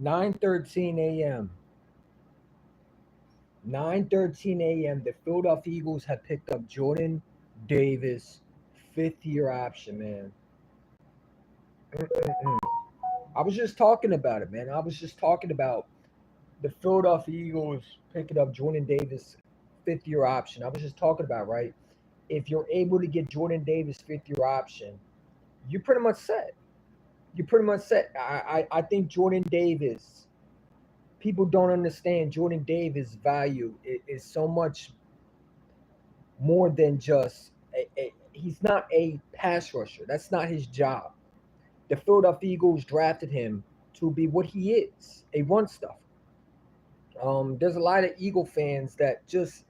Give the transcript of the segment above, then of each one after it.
9:13 a.m. 9:13 a.m. The Philadelphia Eagles have picked up Jordan Davis, fifth-year option, man. Mm-mm-mm. I was just talking about it, man. I was just talking about the Philadelphia Eagles picking up Jordan Davis, fifth-year option. I was just talking about, right? If you're able to get Jordan Davis fifth-year option, you're pretty much set. You're pretty much set. I think Jordan Davis. People don't understand Jordan Davis' value is so much more than just he's not a pass rusher. That's not his job. The Philadelphia Eagles drafted him to be what he is, a run stuffer. There's a lot of Eagle fans that just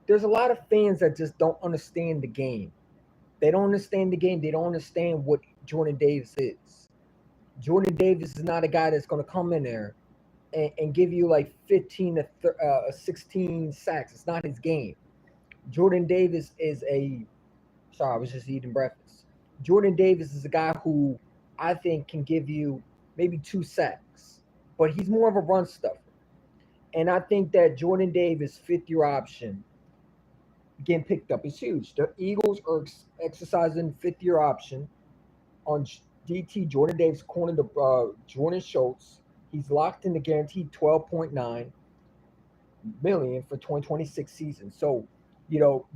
there's a lot of fans that just don't understand the game. They don't understand the game. They don't understand what Jordan Davis is. Jordan Davis is not a guy that's going to come in there and give you like 15 to 16 sacks. It's not his game. Jordan Davis is a sorry, I was just eating breakfast. Jordan Davis is a guy who I think can give you maybe 2 sacks, but he's more of a run stuffer. And I think that Jordan Davis, fifth-year option, getting picked up is huge. The Eagles are exercising fifth-year option on DT Jordan Davis, according to Jordan Schultz. He's locked in the guaranteed 12.9 million for 2026 season. So,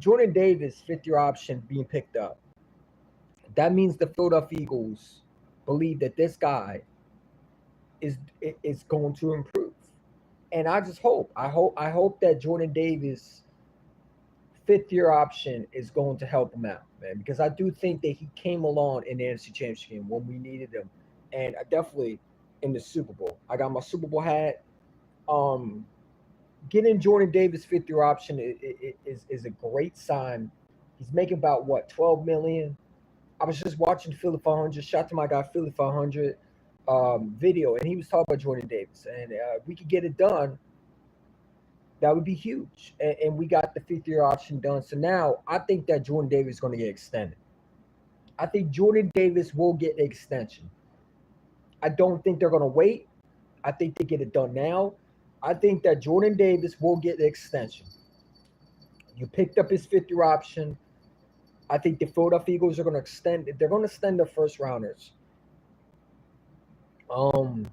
Jordan Davis, fifth-year option being picked up. That means the Philadelphia Eagles believe that this guy is going to improve. And I just hope that Jordan Davis fifth-year option is going to help him out, man, because I do think that he came along in the NFC Championship game when we needed him, and definitely in the Super Bowl. I got my Super Bowl hat. Um, Getting Jordan Davis fifth-year option is a great sign. He's making about what 12 million. I was just watching Philly 500. Shout to my guy Philly 500 video, and he was talking about Jordan Davis, and if we could get it done, that would be huge. And we got the fifth-year option done. So now I think that Jordan Davis is going to get extended. I think Jordan Davis will get an extension. I don't think they're going to wait. I think they get it done now. I think that Jordan Davis will get the extension. You picked up his fifth-year option. I think the Philadelphia Eagles are going to extend. They're going to extend their first rounders. Um,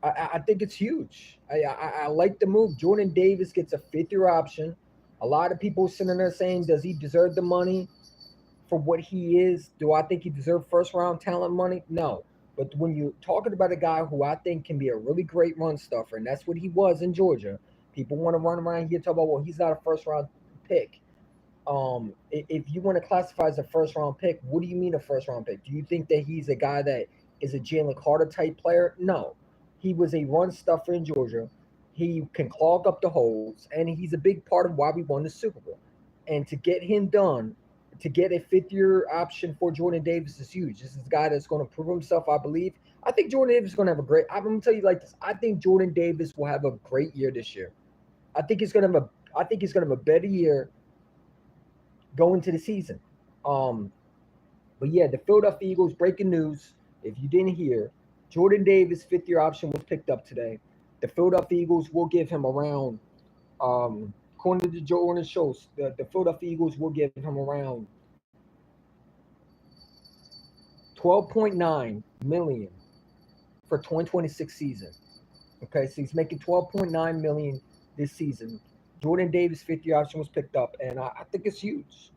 I think it's huge. I like the move. Jordan Davis gets a fifth-year option. A lot of people sitting there saying, does he deserve the money for what he is? Do I think he deserves first-round talent money? No. But when you're talking about a guy who I think can be a really great run stuffer, and that's what he was in Georgia, people want to run around here and talk about, well, he's not a first-round pick. If you want to classify as a first-round pick, what do you mean a first-round pick? Do you think that he's a guy that is a Jalen Carter type player? No. He was a run stuffer in Georgia. He can clog up the holes, and he's a big part of why we won the Super Bowl. And to get him done, to get a fifth-year option for Jordan Davis is huge. This is a guy that's going to prove himself, I believe. I think Jordan Davis is going to have a great. I'm going to tell you like this. I think Jordan Davis will have a great year this year. I think he's going to have a. I think he's going to have a better year going to the season. Um, but yeah, the Philadelphia Eagles breaking news. If you didn't hear, Jordan Davis fifth-year option was picked up today. The Philadelphia Eagles will give him around, according to Jordan Schultz, the Philadelphia Eagles will give him around 12.9 million for 2026 season. Okay, so he's making 12.9 million this season. Jordan Davis fifth-year option was picked up, and I think it's huge.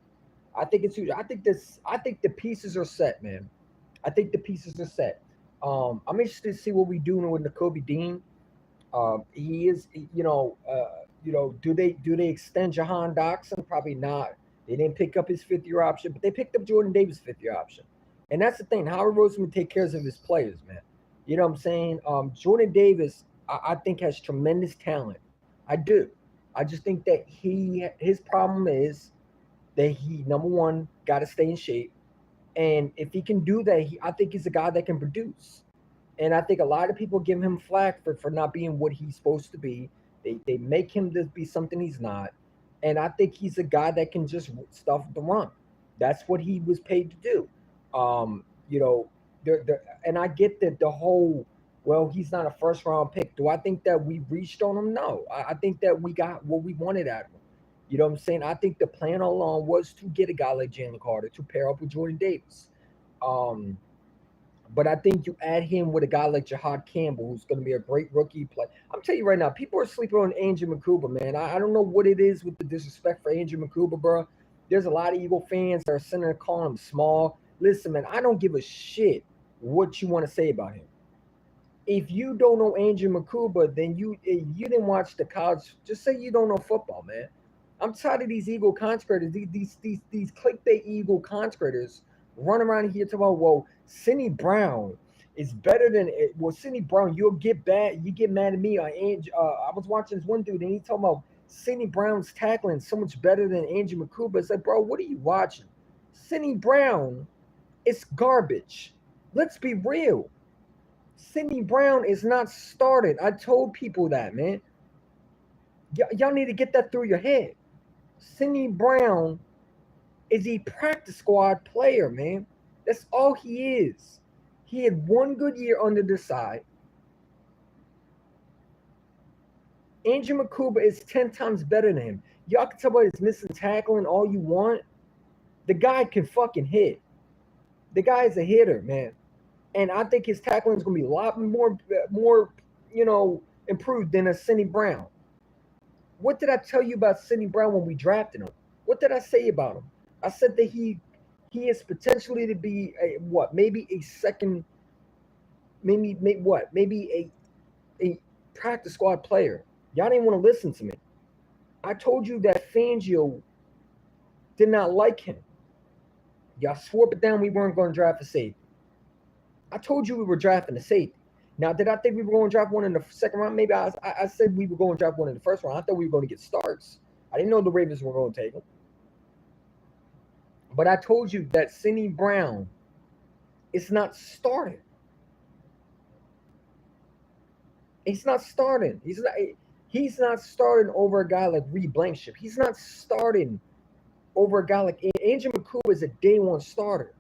I think it's huge. I think this. I think the pieces are set, man. I think the pieces are set. I'm interested to see what we do with Nakobe Dean. He is, do they extend Jahan Doxson? Probably not. They didn't pick up his fifth-year option, but they picked up Jordan Davis' fifth-year option. And that's the thing. Howard Roseman take care of his players, man. You know what I'm saying? Jordan Davis, I think, has tremendous talent. I do. I just think that his problem is that he, number one, got to stay in shape. And if he can do that, I think he's a guy that can produce. And I think a lot of people give him flack for not being what he's supposed to be. They make him to be something he's not. And I think he's a guy that can just stuff the run. That's what he was paid to do. Um, you know, and I get that the whole Well, he's not a first round pick. Do I think that we reached on him? No. I think that we got what we wanted out of him. You know what I'm saying? I think the plan all along was to get a guy like Jalen Carter to pair up with Jordan Davis. Um, but I think you add him with a guy like Jahad Campbell, who's going to be a great rookie play. I'm telling you right now, people are sleeping on Andrew McCuba, man. I don't know what it is with the disrespect for Andrew McCuba, bro. There's a lot of Eagle fans that are sitting there calling him small. Listen, man, I don't give a shit what you want to say about him. If you don't know Andrew McCuba, then you didn't watch the college. Just say you don't know football, man. I'm tired of these Eagle conspirators, these clickbait Eagle conspirators run around here talking about, well, Sidney Brown is better than well, Sidney Brown. You get mad at me. I was watching this one dude and he talking about Sidney Brown's tackling so much better than Andrew McCuba. It's like, bro, what are you watching? Sidney Brown is garbage. Let's be real. Sidney Brown is not started. I told people that, man. Y'all need to get that through your head. Sidney Brown is a practice squad player, man. That's all he is. He had one good year under the side. Andrew McCuba is 10 times better than him. Y'all can tell about his missing tackling all you want. The guy can fucking hit. The guy is a hitter, man. And I think his tackling is going to be a lot more, improved than a Sidney Brown. What did I tell you about Sidney Brown when we drafted him? What did I say about him? I said that he is potentially to be maybe a second, maybe a practice squad player. Y'all didn't want to listen to me. I told you that Fangio did not like him. Y'all swore it down we weren't going to draft a safety. I told you we were drafting a safety. Now, did I think we were going to draft one in the second round? Maybe I said we were going to draft one in the first round. I thought we were going to get Starks. I didn't know the Ravens were going to take him. But I told you that Sidney Brown is not starting. He's not starting. He's not starting over a guy like Reed Blankenship. He's not starting over a guy like Andrew McCuba is a day one starter.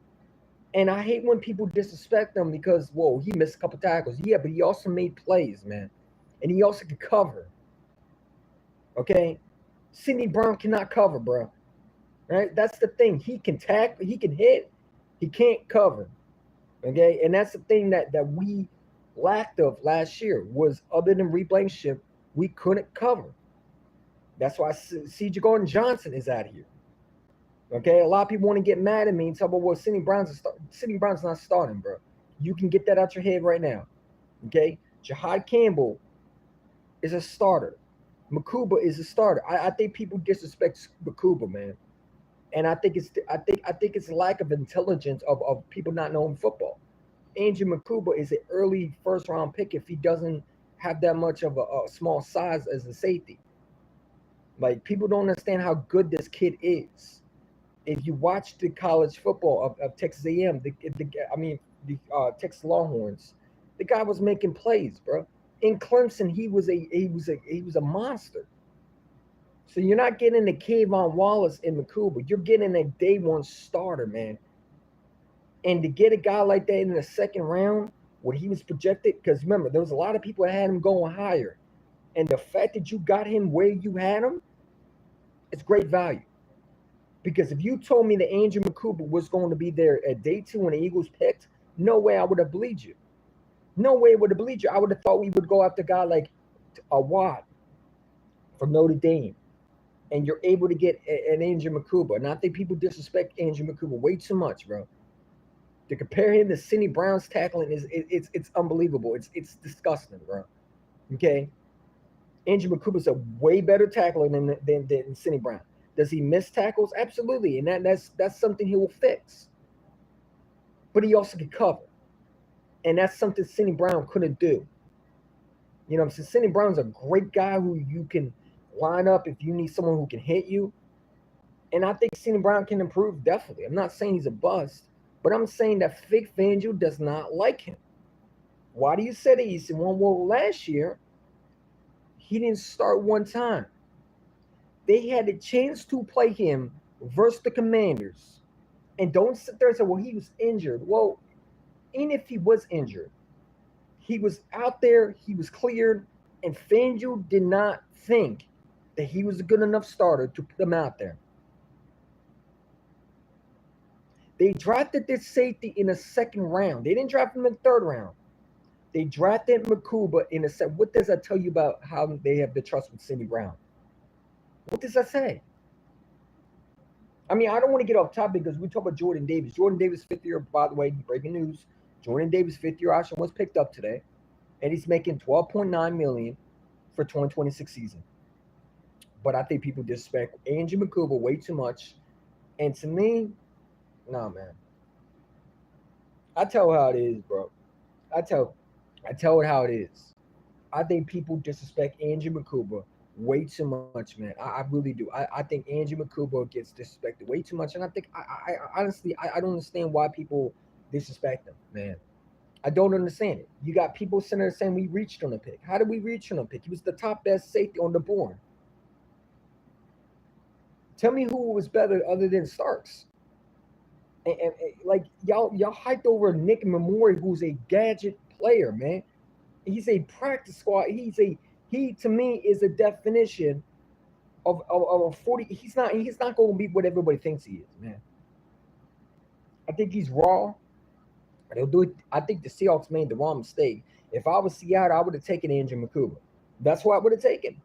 And I hate when people disrespect him because, whoa, he missed a couple tackles. Yeah, but he also made plays, man. And he also could cover. Okay? Sidney Brown cannot cover, bro. Right? That's the thing. He can tackle, he can hit, he can't cover. Okay? And that's the thing that we lacked of last year was other than Reed Blankenship, we couldn't cover. That's why C.J. Gordon-Johnson is out here. Okay, a lot of people want to get mad at me and talk about, well, Sidney Brown's not starting, bro. You can get that out your head right now. Okay, Jahad Campbell is a starter. McCuba is a starter. I think people disrespect McCuba, man, and I think it's lack of intelligence of people not knowing football. Andrew McCuba is an early first round pick if he doesn't have that much of a small size as a safety. Like, people don't understand how good this kid is. If you watch the college football of Texas A&M, the Texas Longhorns, the guy was making plays, bro. In Clemson, he was a monster. So you're not getting a Kayvon Wallace in McCuba. You're getting a day one starter, man. And to get a guy like that in the second round, when he was projected, because remember, there was a lot of people that had him going higher. And the fact that you got him where you had him, it's great value. Because if you told me that Andrew McCuba was going to be there at day 2 when the Eagles picked, no way I would have believed you. No way I would have believed you. I would have thought we would go after a guy like a Watt from Notre Dame. And you're able to get an Andrew McCuba. And I think people disrespect Andrew McCuba way too much, bro. To compare him to Sidney Brown's tackling it's unbelievable. It's disgusting, bro. Okay? Andrew McCuba is a way better tackler than Sidney Brown. Does he miss tackles? Absolutely. And that's something he will fix. But he also can cover. And that's something Sidney Brown couldn't do. You know what I'm saying? Sidney Brown's a great guy who you can line up if you need someone who can hit you. And I think Sidney Brown can improve, definitely. I'm not saying he's a bust, but I'm saying that Vic Fangio does not like him. Why do you say that? EC1? Well, last year, he didn't start one time. They had a chance to play him versus the Commanders. And don't sit there and say, well, he was injured. Well, even if he was injured, He was out there, he was cleared, and FanDuel did not think that he was a good enough starter to put him out there. They drafted this safety in the second round. They didn't draft him in the third round. They drafted Makuba in the second. What does that tell you about how they have the trust with Cindy Brown? What does that say? I mean, I don't want to get off topic because we talk about Jordan Davis. Jordan Davis, fifth year, by the way, breaking news. Jordan Davis' fifth-year option was picked up today, and he's making $12.9 million for 2026 season. But I think people disrespect Andrew Makuba way too much. And to me, nah, man. I tell how it is, bro. I tell it how it is. I think people disrespect Andrew Makuba way too much, man. I really do. I think Andrew Makuba gets disrespected way too much, and I think I honestly I don't understand why people disrespect him, man. I don't understand it. You got people sitting there saying we reached on a pick. How did we reach on a pick? He was the top best safety on the board. Tell me who was better other than Starks. And like y'all hyped over Nick Memori, who's a gadget player, man. He's a practice squad. He to me is a definition of a 40. He's not going to be what everybody thinks he is, man. I think he's raw. They'll do it. I think the Seahawks made the wrong mistake. If I was Seattle, I would have taken Andrew Makuba. That's what I would have taken.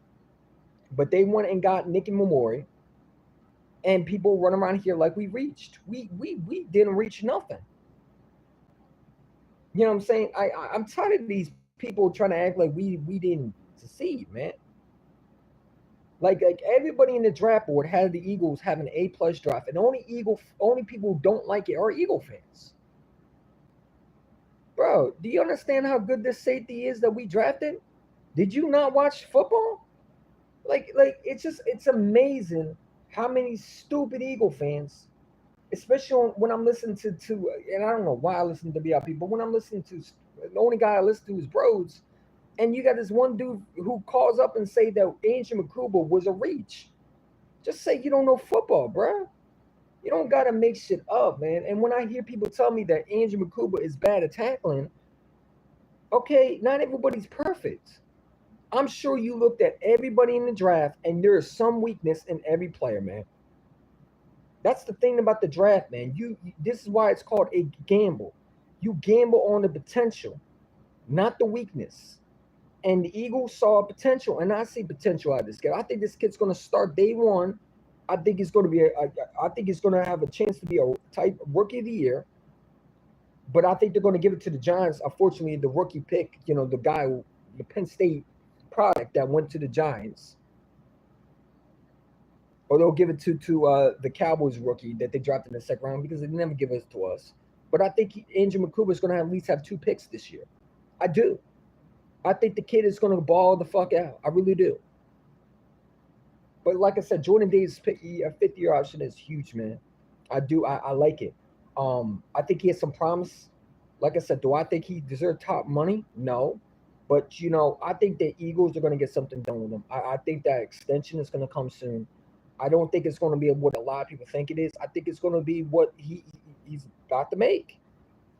But they went and got Nicky Memori, and people run around here like we reached. We didn't reach nothing. You know what I'm saying? I'm tired of these people trying to act like we didn't succeed, man. Like everybody in the draft board had the Eagles have an A+ draft, and only people who don't like it are Eagle fans. Bro, do you understand how good this safety is that we drafted? Did you not watch football? Like it's amazing how many stupid Eagle fans, especially when I'm listening to and I don't know why I listen to BIP, but when I'm listening to the only guy I listen to is Bros, and you got this one dude who calls up and say that Andrew Makuba was a reach. Just say you don't know football, bro. You don't got to make shit up, man. And when I hear people tell me that Andrew Makuba is bad at tackling, okay, not everybody's perfect. I'm sure you looked at everybody in the draft, and there is some weakness in every player, man. That's the thing about the draft, man. This is why it's called a gamble. You gamble on the potential, not the weakness. And the Eagles saw potential, and I see potential out of this kid. I think this kid's going to start day one. I think it's going to be I think it's going to have a chance to be a type rookie of the year. But I think they're going to give it to the Giants. Unfortunately, the rookie pick, the guy, the Penn State product that went to the Giants. Or they'll give it to the Cowboys rookie that they drafted in the second round because they never give it to us. But I think Andrew Makuba is going to at least have 2 picks this year. I do. I think the kid is going to ball the fuck out. I really do. But like I said, Jordan Davis' fifth-year option is huge, man. I do. I like it. I think he has some promise. Like I said, do I think he deserves top money? No. But, I think the Eagles are going to get something done with him. I think that extension is going to come soon. I don't think it's going to be what a lot of people think it is. I think it's going to be what he's about to make.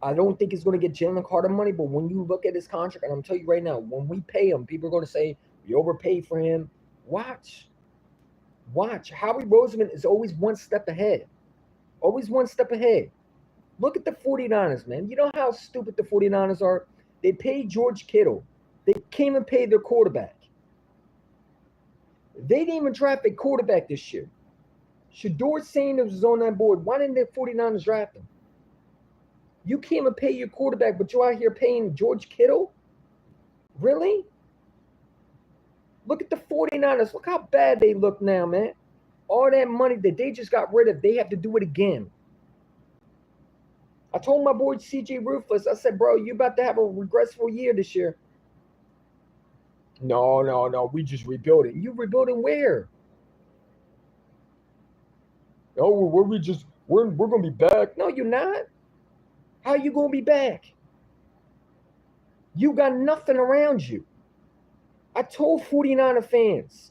I don't think he's going to get Jalen Carter money, but when you look at his contract, and I'm telling you right now, when we pay him, people are going to say, we overpaid for him. Watch. Howie Roseman is always one step ahead. Always one step ahead. Look at the 49ers, man. You know how stupid the 49ers are? They paid George Kittle. They came and paid their quarterback. They didn't even draft a quarterback this year. Shedeur Sanders was on that board. Why didn't the 49ers draft him? You came and pay your quarterback, but you're out here paying George Kittle? Really? Look at the 49ers. Look how bad they look now, man. All that money that they just got rid of, they have to do it again. I told my boy CJ Ruthless, I said, bro, you about to have a regressful year this year. No, we just rebuilding. You rebuilding where? Oh, we're going to be back. No, you're not. How you going to be back? You got nothing around you. I told 49er fans,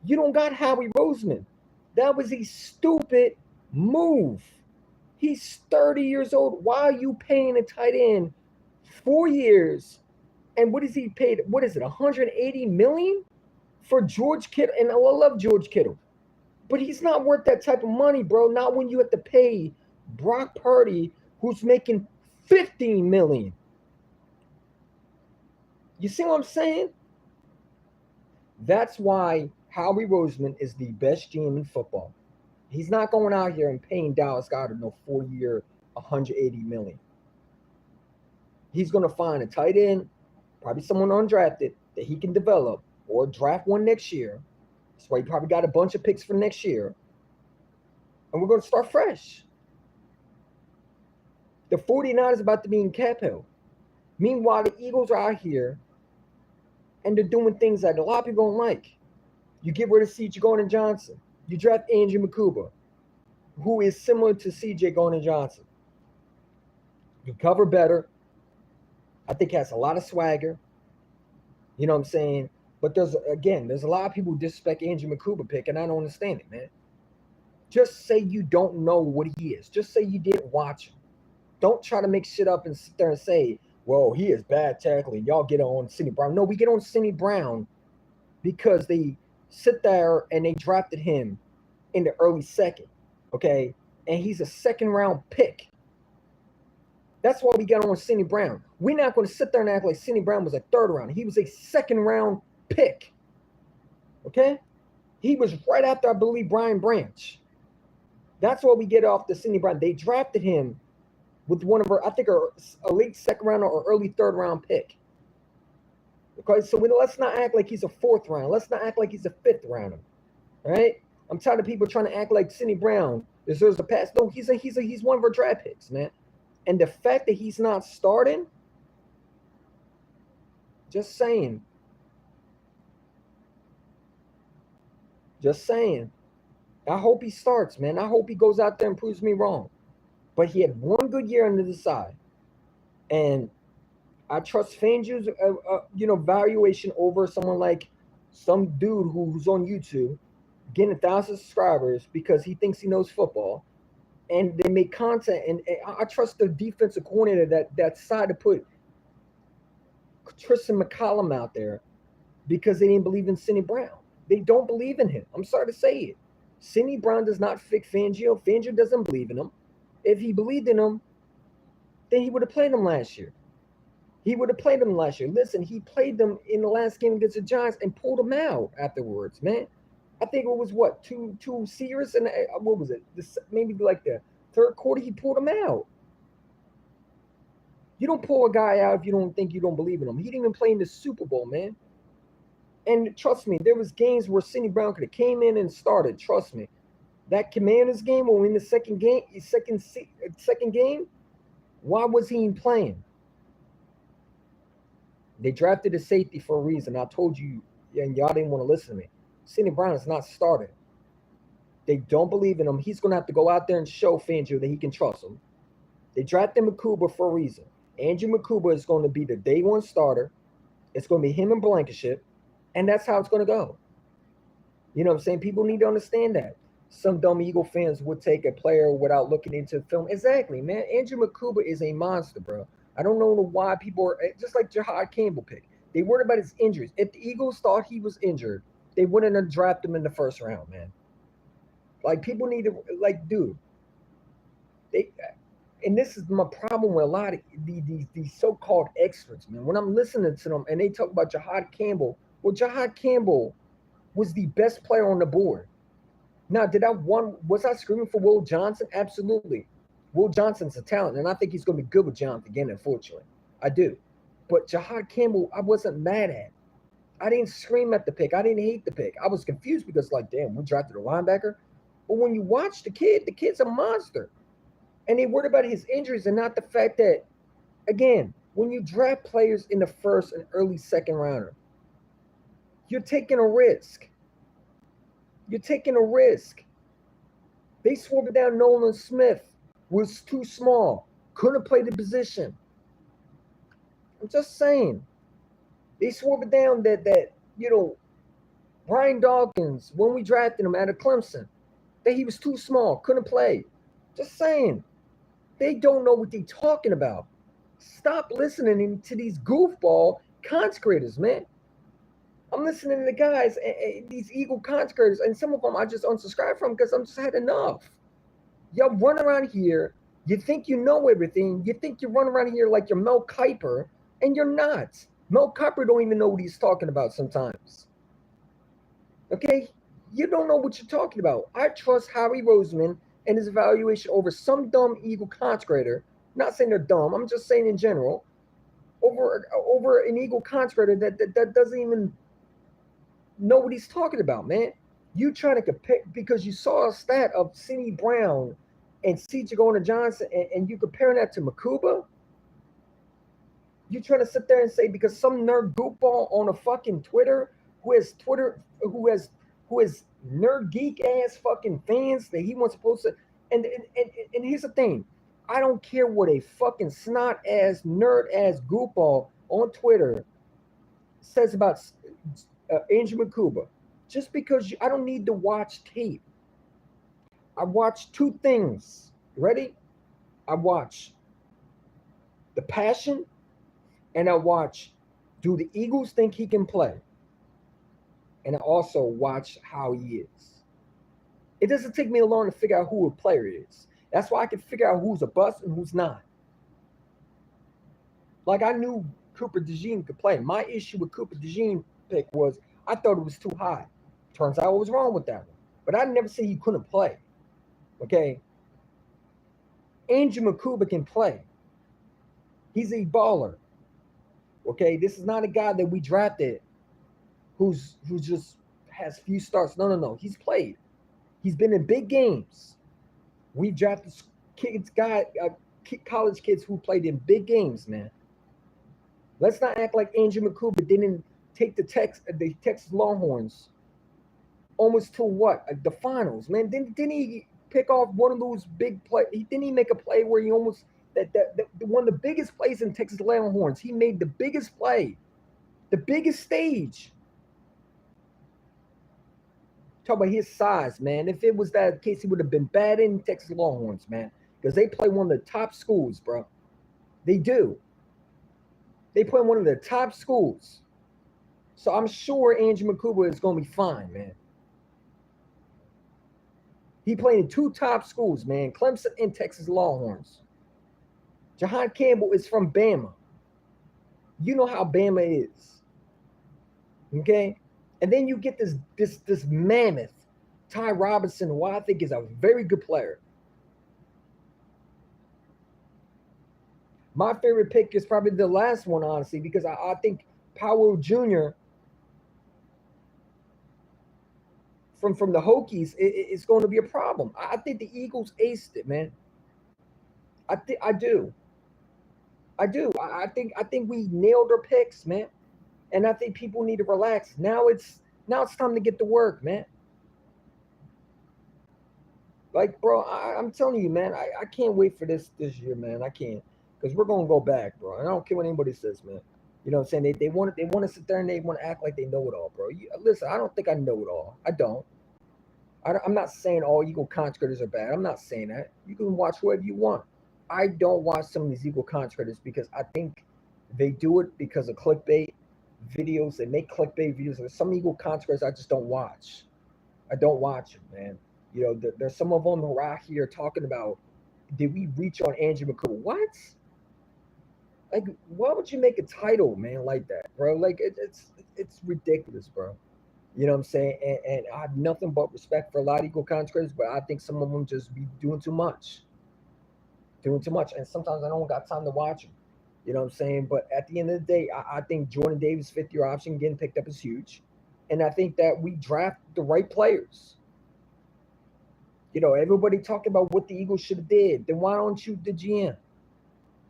you don't got Howie Roseman. That was a stupid move. He's 30 years old. Why are you paying a tight end 4 years, and what is he paid? What is it? 180 million for George Kittle? And I love George Kittle, but he's not worth that type of money, bro. Not when you have to pay Brock Purdy, who's making 15 million. You see what I'm saying? That's why Howie Roseman is the best GM in football. He's not going out here and paying Dallas Goedert no 4-year, 180 million. He's going to find a tight end, probably someone undrafted that he can develop, or draft one next year. That's why he probably got a bunch of picks for next year. And we're going to start fresh. The 49ers about to be in cap hell. Meanwhile, the Eagles are out here and they're doing things that a lot of people don't like. You get rid of C.J. Gardner-Johnson. You draft Andrew Makuba, who is similar to C.J. Gardner-Johnson. He cover better. I think has a lot of swagger. You know what I'm saying? But there's a lot of people who disrespect Andrew Makuba pick, and I don't understand it, man. Just say you don't know what he is. Just say you didn't watch him. Don't try to make shit up and sit there and say, well, he is bad tackling. Y'all get on Sidney Brown. No, we get on Sidney Brown because they sit there and they drafted him in the early second, okay? And he's a second-round pick. That's why we got on Sidney Brown. We're not going to sit there and act like Sidney Brown was a third round. He was a second-round pick, okay? He was right after, I believe, Brian Branch. That's why we get off the Sidney Brown. They drafted him with one of our, I think, a late second round or early third round pick. Okay, so let's not act like he's a fourth round. Let's not act like he's a fifth rounder. All right? I'm tired of people trying to act like Sidney Brown deserves a pass. No, he's one of our draft picks, man. And the fact that he's not starting, just saying. Just saying. I hope he starts, man. I hope he goes out there and proves me wrong. But he had one good year under the side. And I trust Fangio's valuation over someone like some dude who's on YouTube getting 1,000 subscribers because he thinks he knows football. And they make content. And I trust the defensive coordinator that decided to put Tristan McCollum out there because they didn't believe in Sidney Brown. They don't believe in him. I'm sorry to say it. Sidney Brown does not fit Fangio. Fangio doesn't believe in him. If he believed in him, then he would have played him last year. Listen, he played them in the last game against the Giants and pulled them out afterwards, man. I think it was two series, and what was it? Maybe like the third quarter, he pulled them out. You don't pull a guy out if you don't believe in him. He didn't even play in the Super Bowl, man. And trust me, there was games where Sidney Brown could have came in and started. Trust me, that Commanders game or in the second game, why was he playing? They drafted a safety for a reason. I told you, and y'all didn't want to listen to me. Sidney Brown is not starting. They don't believe in him. He's going to have to go out there and show Fangio that he can trust him. They drafted Makuba for a reason. Andrew Makuba is going to be the day one starter. It's going to be him and Blankenship, and that's how it's going to go. You know what I'm saying? People need to understand that. Some dumb Eagle fans would take a player without looking into film. Exactly, man. Andrew Makuba is a monster, bro. I don't know why people are just like Jahad Campbell pick. They worried about his injuries. If the Eagles thought he was injured, they wouldn't have drafted him in the first round, man. Like, people need to, like, dude. And this is my problem with a lot of these so-called experts, man. When I'm listening to them and they talk about Jahad Campbell, well, Jahad Campbell was the best player on the board. Now, was I screaming for Will Johnson? Absolutely. Will Johnson's a talent, and I think he's going to be good with Jonathan again, unfortunately. I do. But Jahad Campbell, I wasn't mad at. I didn't scream at the pick. I didn't hate the pick. I was confused because, like, damn, we drafted a linebacker. But when you watch the kid's a monster. And they worried about his injuries and not the fact that, again, when you draft players in the first and early second rounder, you're taking a risk. You're taking a risk. They swore down Nolan Smith. Was too small. Couldn't play the position. I'm just saying. They swore it down that Brian Dawkins, when we drafted him out of Clemson, that he was too small. Couldn't play. Just saying. They don't know what they're talking about. Stop listening to these goofball consecrators, man. I'm listening to the guys, these Eagle consecrators, and some of them I just unsubscribe from because I'm just had enough. Y'all run around here. You think you know everything. You think you run around here like you're Mel Kiper, and you're not. Mel Kiper don't even know what he's talking about sometimes. Okay? You don't know what you're talking about. I trust Howie Roseman and his evaluation over some dumb Eagle consecrator. Not saying they're dumb. I'm just saying in general. Over an Eagle consecrator that doesn't even know what he's talking about, man. You trying to compare because you saw a stat of Sidney Brown and C.J. Gardner-Johnson, and you comparing that to Makuba? You trying to sit there and say because some nerd goofball on a fucking Twitter who has nerd geek ass fucking fans that he wants to post it. And here's the thing. I don't care what a fucking snot ass nerd ass goofball on Twitter says about Andrew Makuba. Just because I don't need to watch tape. I watch two things. Ready? I watch the passion, and I watch, do the Eagles think he can play? And I also watch how he is. It doesn't take me long to figure out who a player is. That's why I can figure out who's a bust and who's not. Like I knew Cooper DeJean could play. My issue with Cooper DeJean pick was I thought it was too high. Turns out I was wrong with that one. But I never said he couldn't play. Okay? Andrew Makuba can play. He's a baller. Okay? This is not a guy that we drafted who just has few starts. No. He's played. He's been in big games. We drafted college kids who played in big games, man. Let's not act like Andrew Makuba didn't take the Texas Longhorns almost to what? The finals, man. Didn't he pick off one of those big plays? Didn't he make a play where he almost that one of the biggest plays in Texas Longhorns? He made the biggest play, the biggest stage. Talk about his size, man. If it was that case, he would have been bad in Texas Longhorns, man, because they play one of the top schools, bro. They do. They play one of the top schools. So I'm sure Andrew Makuba is going to be fine, man. He played in two top schools, man, Clemson and Texas Longhorns. Jahan Campbell is from Bama. You know how Bama is. Okay? And then you get this mammoth, Ty Robinson, who I think is a very good player. My favorite pick is probably the last one, honestly, because I think Powell Jr. from the Hokies is going to be a problem. I think the Eagles aced it, man. I do. I think we nailed our picks, man. And I think people need to relax. Now it's time to get to work, man. Like, bro, I'm telling you, man, I can't wait for this year, man. I can't. Because we're gonna go back, bro. I don't care what anybody says, man. You know what I'm saying? They want to sit there and they want to act like they know it all, bro. Listen, I don't think I know it all. I don't. I'm not saying all Eagle consecrators are bad. I'm not saying that. You can watch whoever you want. I don't watch some of these Eagle consecrators because I think they do it because of clickbait videos. They make clickbait videos. There's some Eagle consecrators I just don't watch. I don't watch them, man. You know, there's some of them who are out here talking about, did we reach on Andrew McCool? What? Like, why would you make a title, man, like that, bro? Like, it's ridiculous, bro. You know what I'm saying? And I have nothing but respect for a lot of Eagle consecrators, but I think some of them just be doing too much. And sometimes I don't got time to watch them. You know what I'm saying? But at the end of the day, I think Jordan Davis' fifth-year option getting picked up is huge. And I think that we draft the right players. You know, everybody talking about what the Eagles should have did. Then why don't you the GM?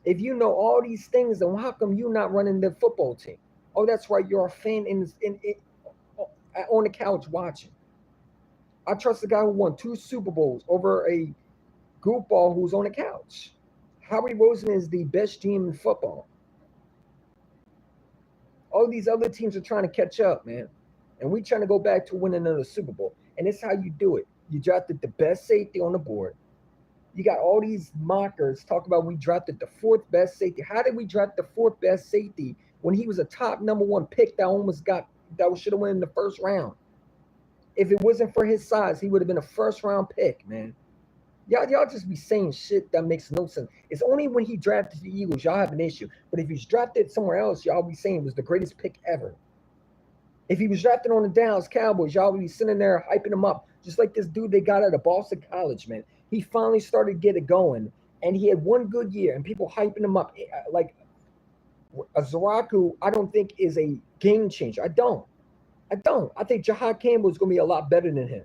If you know all these things, then how come you not running the football team? Oh, that's right. You're a fan on the couch watching. I trust the guy who won 2 Super Bowls over a goofball who's on the couch. Howie Roseman is the best GM in football. All these other teams are trying to catch up, man. And we trying to go back to winning another Super Bowl. And it's how you do it. You drafted the best safety on the board. You got all these mockers talk about we drafted the fourth best safety. How did we draft the fourth best safety when he was a top #1 pick that should have went in the first round? If it wasn't for his size, he would have been a first round pick, man. Y'all just be saying shit that makes no sense. It's only when he drafted the Eagles y'all have an issue. But if he's drafted somewhere else, y'all be saying it was the greatest pick ever. If he was drafted on the Dallas Cowboys, y'all would be sitting there hyping him up. Just like this dude they got out of Boston College, man. He finally started to get it going, and he had one good year, and people hyping him up. Like a Zaraku, I don't think is a game changer. I don't. I think Jahad Campbell is going to be a lot better than him.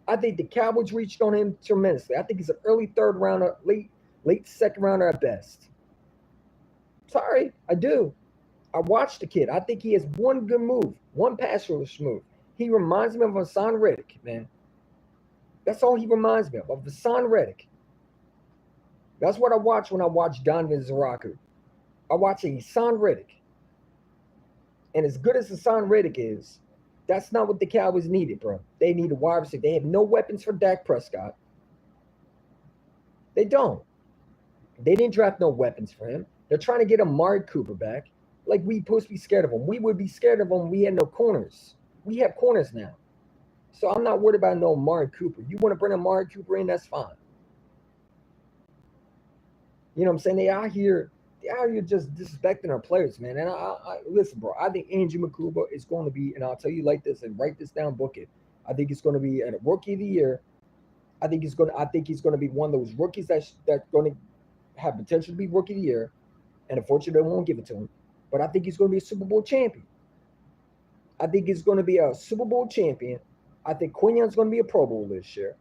I think the Cowboys reached on him tremendously. I think he's an early third rounder, late second rounder at best. Sorry, I do. I watched the kid. I think he has one good move, one pass rush move. He reminds me of Hassan Reddick, man. That's all he reminds me of Hassan Reddick. That's what I watch when I watch Donovan Zaraku. I watch Hassan Reddick. And as good as Hassan Reddick is, that's not what the Cowboys needed, bro. They need a wide receiver. They have no weapons for Dak Prescott. They don't. They didn't draft no weapons for him. They're trying to get Amari Cooper back. Like we supposed to be scared of him. We would be scared of him when we had no corners. We have corners now. So I'm not worried about no Amari Cooper. You want to bring Amari Cooper in, that's fine. You know what I'm saying? They out here just disrespecting our players, man. And I listen, bro. I think Andrew McCuba is going to be, and I'll tell you like this, and write this down, book it. I think it's going to be a rookie of the year. I think he's going to be one of those rookies that's going to have potential to be rookie of the year. And unfortunately, they won't give it to him. But I think he's going to be a Super Bowl champion. I think he's going to be a Super Bowl champion. I think Quinion's going to be a Pro Bowl this year.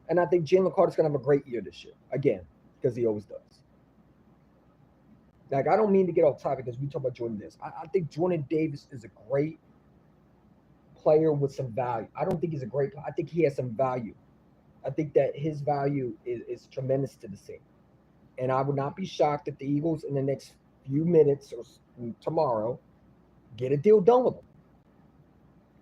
And I think Jalen Carter's going to have a great year this year. Again, because he always does. Like, I don't mean to get off topic because we talk about Jordan Davis. I think Jordan Davis is a great player with some value. I don't think he's a great player. I think he has some value. I think that his value is tremendous to the team. And I would not be shocked if the Eagles in the next few minutes or tomorrow get a deal done with him.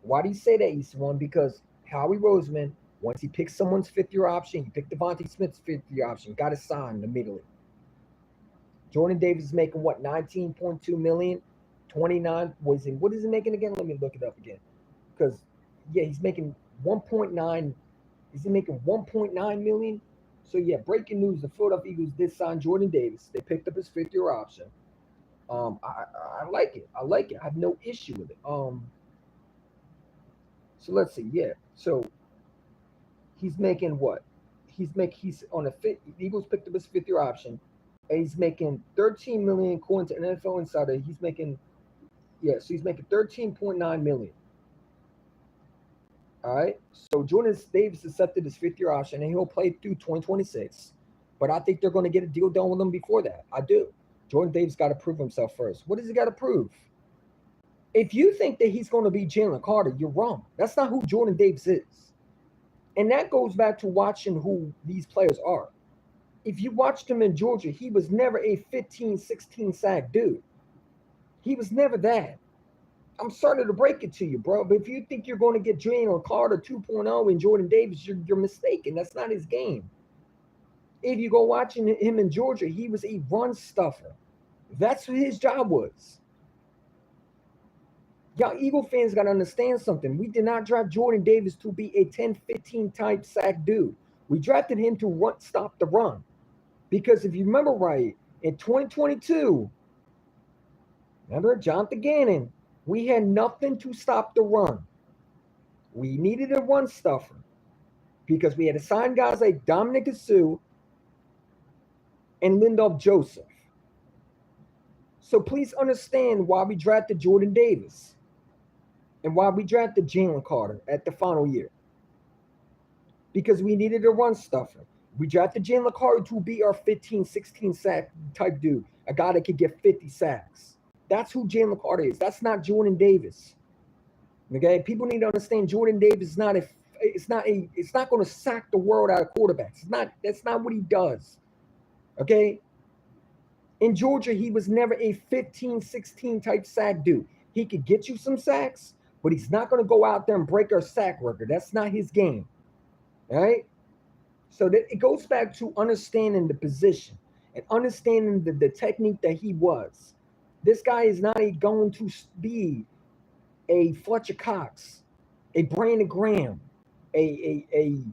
Why do you say that, EC1? Because Howie Roseman, once he picks someone's fifth-year option, he picked Devontae Smith's fifth-year option, got it signed immediately. Jordan Davis is making what, $19.2 million? 29 was in, what is he making again? Let me look it up again. Because yeah, he's making 1.9. Is he making 1.9 million? So yeah, breaking news: the Philadelphia Eagles did sign Jordan Davis. They picked up his fifth-year option. I like it. I have no issue with it. So let's see. Yeah. So he's making what? He's on the Eagles picked up his fifth-year option. And he's making $13 million according to NFL Insider. He's making, so he's making $13.9 million. All right. So Jordan Davis accepted his fifth-year option, and he'll play through 2026. But I think they're going to get a deal done with him before that. I do. Jordan Davis got to prove himself first. What does he got to prove? If you think that he's going to be Jalen Carter, you're wrong. That's not who Jordan Davis is. And that goes back to watching who these players are. If you watched him in Georgia, he was never a 15, 16 sack dude. He was never that. I'm sorry to break it to you, bro, but if you think you're going to get Jalen Carter 2.0 and Jordan Davis, you're mistaken. That's not his game. If you go watching him in Georgia, he was a run stuffer. That's what his job was. Y'all Eagle fans got to understand something. We did not draft Jordan Davis to be a 10, 15 type sack dude. We drafted him to stop the run. Because if you remember right, in 2022, remember Jonathan Gannon, we had nothing to stop the run. We needed a run stuffer because we had to sign guys like Dominic Sue and Lindolf Joseph. So please understand why we drafted Jordan Davis and why we drafted Jalen Carter at the final year. Because we needed a run stuffer. We drafted Jalen Carter to be our 15, 16 sack type dude, a guy that could get 50 sacks. That's who Jalen Carter is. That's not Jordan Davis. Okay, people need to understand Jordan Davis is not it's not going to sack the world out of quarterbacks. That's not what he does. Okay? In Georgia, he was never a 15, 16 type sack dude. He could get you some sacks, but he's not going to go out there and break our sack record. That's not his game. All right? So that it goes back to understanding the position and understanding the technique that he was. This guy is not going to be a Fletcher Cox, a Brandon Graham, a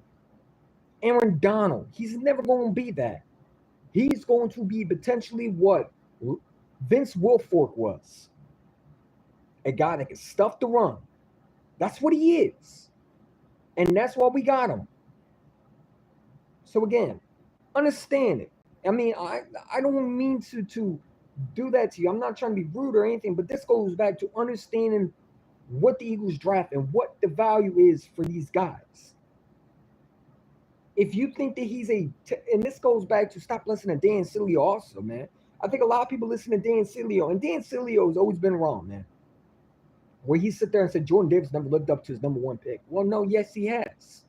Aaron Donald. He's never going to be that. He's going to be potentially what Vince Wilfork was, a guy that can stuff the run. That's what he is, and that's why we got him. So again, understand it. I mean, I don't mean to do that to you. I'm not trying to be rude or anything, but this goes back to understanding what the Eagles draft and what the value is for these guys. If you think that and this goes back to stop listening to Dan Sileo also, man. I think a lot of people listen to Dan Sileo, and Dan Sileo has always been wrong, man. Where he sit there and said Jordan Davis never lived up to his number one pick. Well, no, yes, he has.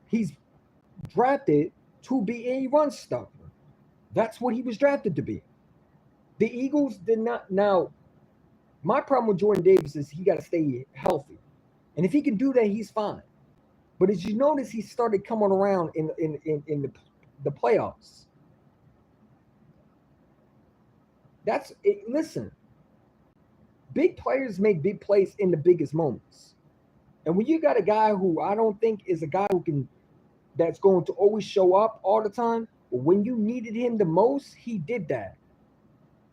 He's drafted to be a run stopper. That's what he was drafted to be. The Eagles did not. Now, my problem with Jordan Davis is he got to stay healthy, and if he can do that, he's fine. But as you notice, he started coming around in the playoffs. That's it. Listen, big players make big plays in the biggest moments, and when you got a guy who I don't think is a guy that's going to always show up all the time, but when you needed him the most, he did that.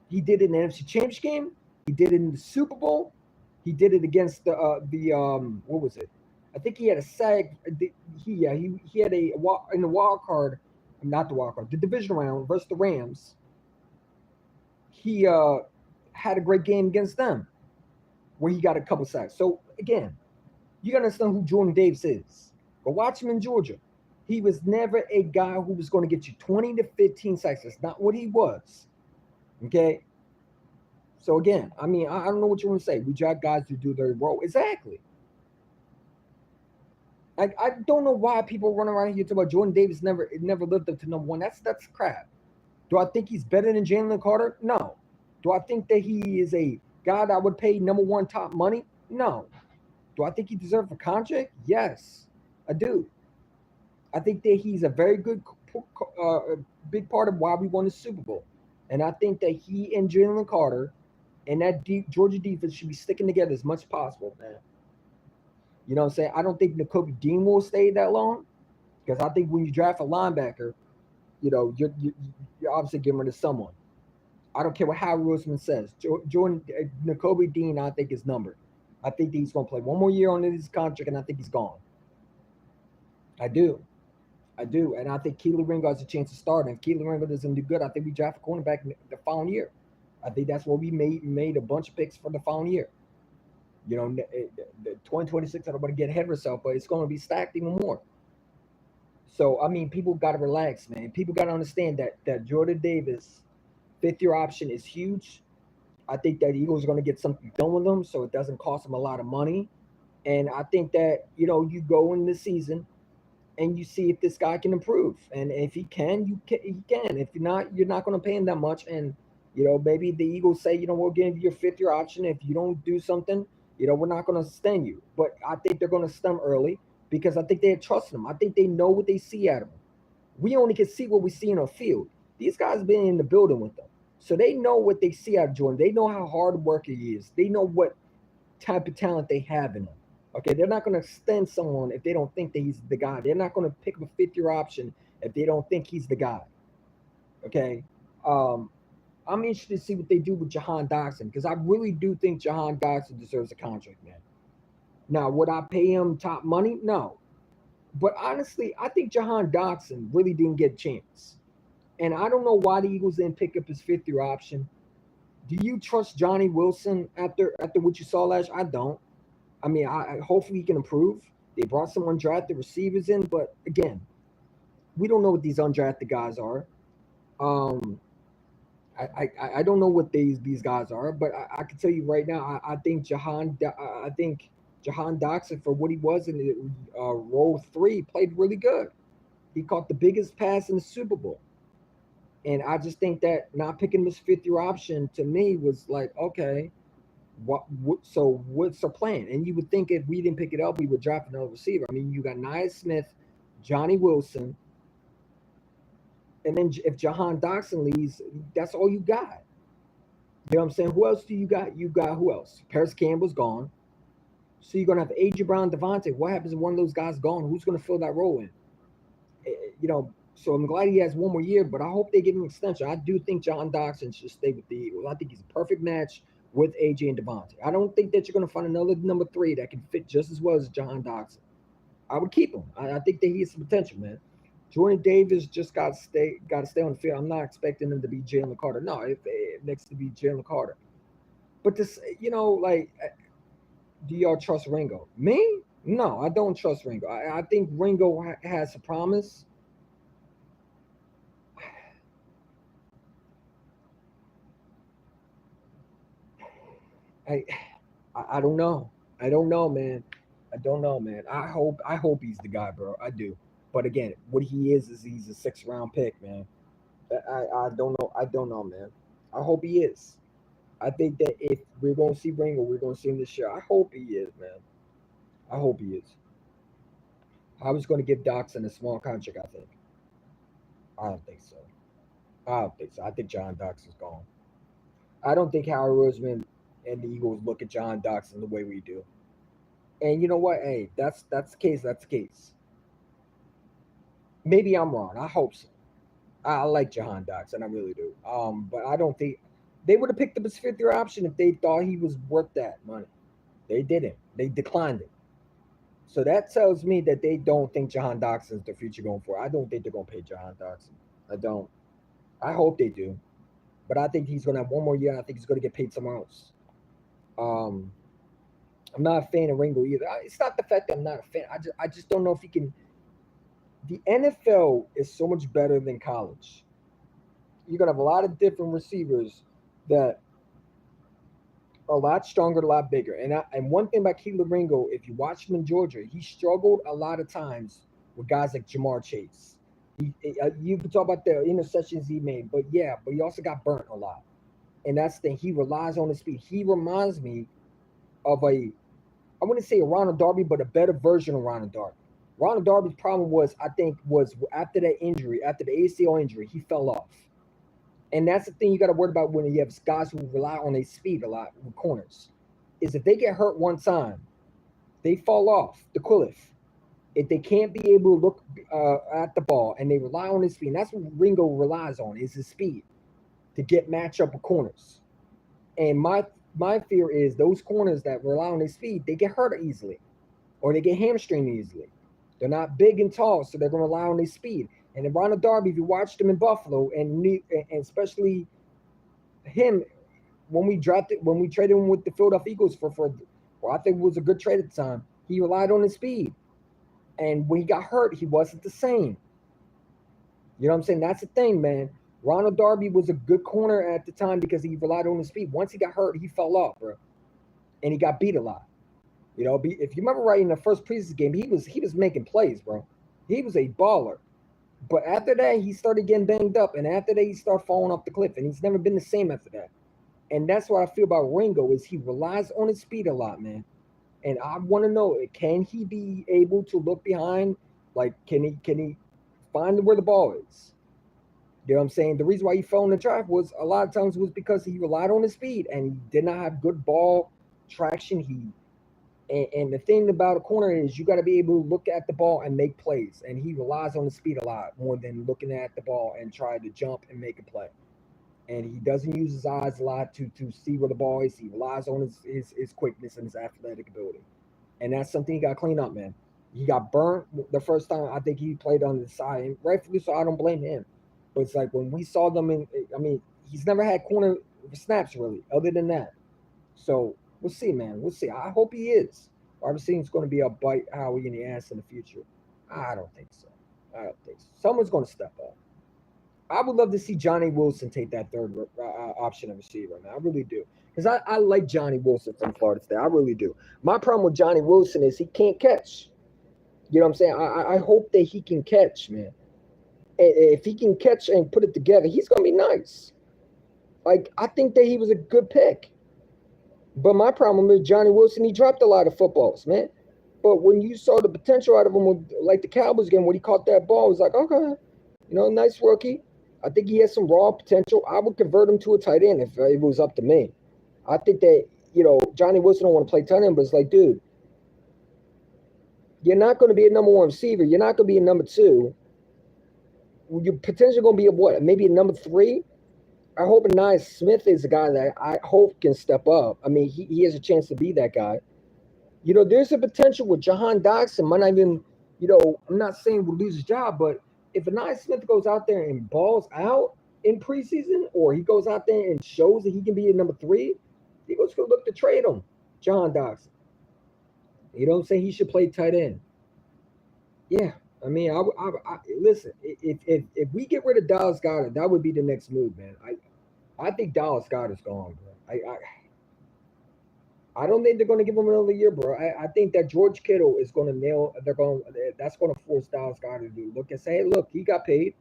He did it in the NFC Championship game. He did it in the Super Bowl. He did it against the what was it? I think he had a sack. He had in the wild card, not the wild card, the division round versus the Rams. He had a great game against them, where he got a couple sacks. So again, you gotta understand who Jordan Davis is. But watch him in Georgia. He was never a guy who was going to get you 20 to 15 sacks. That's not what he was. Okay. So again, I mean, I don't know what you want to say. We draft guys to do their role. Exactly. I don't know why people run around here talking about Jordan Davis never lived up to number one. That's crap. Do I think he's better than Jalen Carter? No. Do I think that he is a guy that I would pay number one top money? No. Do I think he deserves a contract? Yes, I do. I think that he's a very good big part of why we won the Super Bowl. And I think that he and Jalen Carter and that Georgia defense should be sticking together as much as possible, man. You know what I'm saying? I don't think Nakobe Dean will stay that long, because I think when you draft a linebacker, you know, you're obviously giving it to someone. I don't care what Howie Roseman says. Jordan Nakobe Dean, I think, is numbered. I think he's going to play one more year on his contract, and I think he's gone. I do. And I think Keely Ringo has a chance to start. And if Keely Ringo doesn't do good, I think we draft a cornerback the following year. I think that's what we made a bunch of picks for the following year. You know, the 2026, I don't want to get ahead of herself, but it's going to be stacked even more. So, I mean, people got to relax, man. People got to understand that Jordan Davis, fifth-year option is huge. I think that Eagles are going to get something done with them, so it doesn't cost them a lot of money. And I think that, you know, you go in the season and you see if this guy can improve. And if he can, he can. If you're not going to pay him that much. And, you know, maybe the Eagles say, you know, we'll give you your fifth-year option. If you don't do something, you know, we're not going to stem you. But I think they're going to stem early because I think they trust him. I think they know what they see out of him. We only can see what we see in our field. These guys been in the building with them. So they know what they see out of Jordan. They know how hard worker he is. They know what type of talent they have in him. Okay, they're not going to extend someone if they don't think that he's the guy. They're not going to pick up a fifth-year option if they don't think he's the guy. Okay, I'm interested to see what they do with Jahan Dotson, because I really do think Jahan Dotson deserves a contract, man. Now, would I pay him top money? No. But honestly, I think Jahan Dotson really didn't get a chance. And I don't know why the Eagles didn't pick up his fifth-year option. Do you trust Johnny Wilson after what you saw last year? I don't. I mean, I hopefully he can improve. They brought some undrafted receivers in, but again, we don't know what these undrafted guys are. I don't know what these guys are, but I can tell you right now, I think Jahan Dotson, for what he was in the role 3, played really good. He caught the biggest pass in the Super Bowl. And I just think that not picking his fifth-year option to me was like, okay, so what's the plan? And you would think if we didn't pick it up, we would draft another receiver. I mean, you got Nia Smith, Johnny Wilson, And then if Jahan Dotson leaves, that's all you got. You know what I'm saying? Who else do you got? You got who else? Paris Campbell's gone. So you're gonna have AJ Brown, Devontae. What happens if one of those guys gone? Who's gonna fill that role in? You know, so I'm glad he has one more year, but I hope they give him an extension. I do think John Dotson should stay with the Eagles. I think he's a perfect match with AJ and Devontae. I don't think that you're gonna find another number 3 that can fit just as well as John Dotson. I would keep him. I think that he has some potential, man. Jordan Davis just got to stay on the field. I'm not expecting him to be Jalen Carter. No, if next to be Jalen Carter. But this, like, do y'all trust Ringo? Me? No, I don't trust Ringo. I think Ringo has a promise. I I don't know. I don't know, man. I don't know, man. I hope he's the guy, bro. I do. But again, what he is he's a 6th round pick, man. I don't know. I don't know, man. I hope he is. I think that if we're gonna see Ringo, we're gonna see him this year. I hope he is, man. I hope he is. I was gonna give Doxson a small contract, I think. I don't think so. I don't think so. I think John Doxson's gone. I don't think Howard Roseman and the Eagles look at John Doxson the way we do. And you know what? Hey, that's the case. That's the case. Maybe I'm wrong. I hope so. I like Jahan Dotson, I really do. But I don't think they would have picked up his 5th-year option if they thought he was worth that money. They didn't. They declined it. So that tells me that they don't think Jahan Dotson is the future going for. I don't think they're going to pay Jahan Dotson. I don't. I hope they do, but I think he's going to have one more year. I think he's going to get paid somewhere else. Um, I'm not a fan of Ringo either. It's not the fact that I'm not a fan. I just don't know if he can. The NFL is so much better than college. You're gonna have a lot of different receivers that are a lot stronger, a lot bigger. And one thing about Keelan Ringo, if you watch him in Georgia, he struggled a lot of times with guys like Jamar Chase. You can talk about the interceptions he made, but yeah, but he also got burnt a lot. And that's the thing. He relies on his speed. He reminds me of I wouldn't say a Ronald Darby, but a better version of Ronald Darby. Ronald Darby's problem was, I think, was after that injury, after the ACL injury, he fell off. And that's the thing you got to worry about when you have guys who rely on their speed a lot with corners. Is if they get hurt one time, they fall off the cliff. If they can't be able to look at the ball and they rely on his speed, and that's what Ringo relies on is his speed to get matchup with corners. And my fear is those corners that rely on their speed, they get hurt easily, or they get hamstringed easily. They're not big and tall, so they're going to rely on their speed. And in Ronald Darby, if you watched him in Buffalo, and especially him when we traded him with the Philadelphia Eagles well, I think it was a good trade at the time. He relied on his speed, and when he got hurt, he wasn't the same. You know what I'm saying? That's the thing, man. Ronald Darby was a good corner at the time because he relied on his speed. Once he got hurt, he fell off, bro, and he got beat a lot. If you remember right in the first preseason game, he was making plays, bro. He was a baller. But after that, he started getting banged up, and after that, he started falling off the cliff, and he's never been the same after that. And that's what I feel about Ringo is he relies on his speed a lot, man. And I want to know, can he be able to look behind? Like, can he find where the ball is? You know what I'm saying? The reason why he fell in the draft was a lot of times was because he relied on his speed and he did not have good ball traction. And the thing about a corner is you got to be able to look at the ball and make plays. And he relies on the speed a lot more than looking at the ball and try to jump and make a play. And he doesn't use his eyes a lot to see where the ball is. He relies on his quickness and his athletic ability. And that's something he got to clean up, man. He got burnt the first time. I think he played on the side. And rightfully so, I don't blame him. But it's like when we saw them he's never had corner snaps really, other than that. So we'll see, man. We'll see. I hope he is. Armstrong's going to be a bite Howie in the ass in the future. I don't think so. I don't think so. Someone's going to step up. I would love to see Johnny Wilson take that third option of receiver, man. I really do. Because I like Johnny Wilson from Florida State. I really do. My problem with Johnny Wilson is he can't catch. You know what I'm saying? I hope that he can catch, man. And if he can catch and put it together, he's going to be nice. Like, I think that he was a good pick. But my problem with Johnny Wilson, he dropped a lot of footballs, man. But when you saw the potential out of him, like the Cowboys game, when he caught that ball, it was like, okay, nice rookie. I think he has some raw potential. I would convert him to a tight end if it was up to me. I think that, Johnny Wilson don't want to play tight end, but it's like, dude, you're not going to be a number one receiver. You're not going to be a number two. You're potentially going to be a what? Maybe a number three. I hope Anais Smith is a guy that I hope can step up. I mean, he has a chance to be that guy. There's a potential with Jahan Dotson. Might not even, I'm not saying we'll lose his job, but if Anais Smith goes out there and balls out in preseason, or he goes out there and shows that he can be a number three, the Eagles could look to trade him, Jahan Dotson. You know what I'm saying? He should play tight end. Yeah. I mean, listen. If we get rid of Dallas Goedert, that would be the next move, man. I think Dallas Goedert's gone, bro. I don't think they're going to give him another year, bro. I think that George Kittle is going to nail. That's going to force Dallas Goedert to look and say, hey, look, he got paid,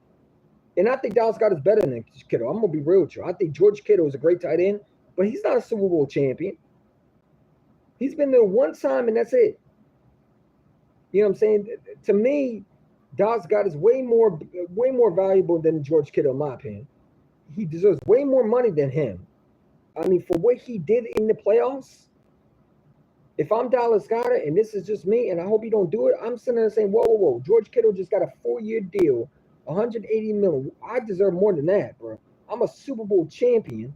and I think Dallas Goedert's better than Kittle. I'm going to be real with you. I think George Kittle is a great tight end, but he's not a Super Bowl champion. He's been there one time, and that's it. You know what I'm saying? To me, Dallas Goedert is way more valuable than George Kittle, in my opinion. He deserves way more money than him. I mean, for what he did in the playoffs. If I'm Dallas Goedert, and this is just me, and I hope you don't do it, I'm sitting there saying, whoa. George Kittle just got a 4-year deal, 180 million. I deserve more than that, bro. I'm a Super Bowl champion.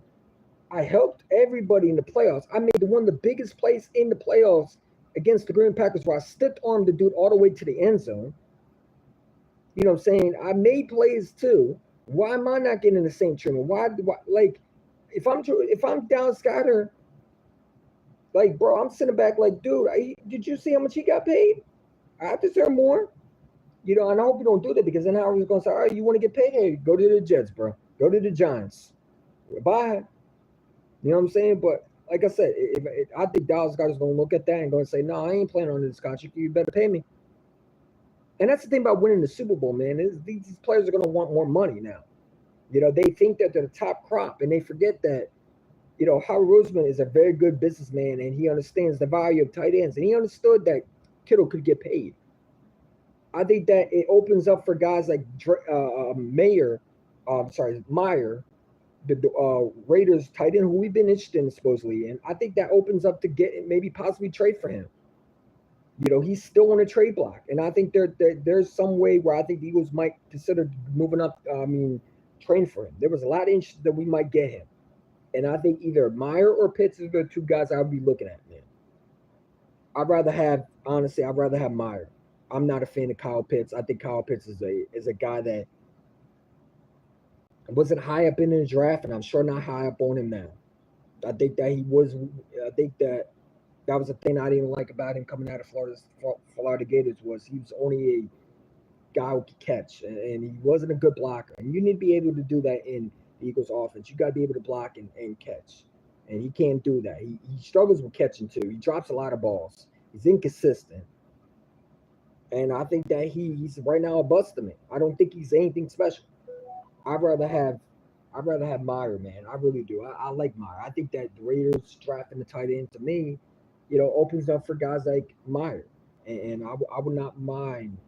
I helped everybody in the playoffs. I made one of the biggest plays in the playoffs against the Green Bay Packers where I stiffed armed the dude all the way to the end zone. You know what I'm saying? I made plays too. Why am I not getting the same treatment? Why like if I'm Dallas Goedert, like, bro, I'm sitting back like, dude, did you see how much he got paid? I deserve more. And I hope you don't do that, because then Howie's going to say, all right, you want to get paid? Hey, go to the Jets, bro. Go to the Giants. Bye. You know what I'm saying? But like I said, I think Dallas Goedert's going to look at that and going to say, no, I ain't playing on this contract. You better pay me. And that's the thing about winning the Super Bowl, man. These players are going to want more money now. They think that they're the top crop, and they forget that Howie Roseman is a very good businessman, and he understands the value of tight ends, and he understood that Kittle could get paid. I think that it opens up for guys like Meyer, the Raiders tight end, who we've been interested in supposedly, and I think that opens up to get maybe possibly trade for him. He's still on a trade block, and I think there's some way where I think the Eagles might consider moving up. Train for him. There was a lot of interest that we might get him. And I think either Meyer or Pitts are the two guys I would be looking at, man. I'd rather have Meyer. I'm not a fan of Kyle Pitts. I think Kyle Pitts is a guy that wasn't high up in the draft, and I'm sure not high up on him now. I think that he was. I think that was the thing I didn't like about him coming out of Florida Gators, was he was only a guy who could catch, and he wasn't a good blocker. And you need to be able to do that in the Eagles offense. You got to be able to block and catch. And he can't do that. He struggles with catching too. He drops a lot of balls. He's inconsistent. And I think that he's right now a bust to me. I don't think he's anything special. I'd rather have Meyer, man. I really do. I like Meyer. I think that the Raiders drafting the tight end, to me, opens up for guys like Meyer. And I would not mind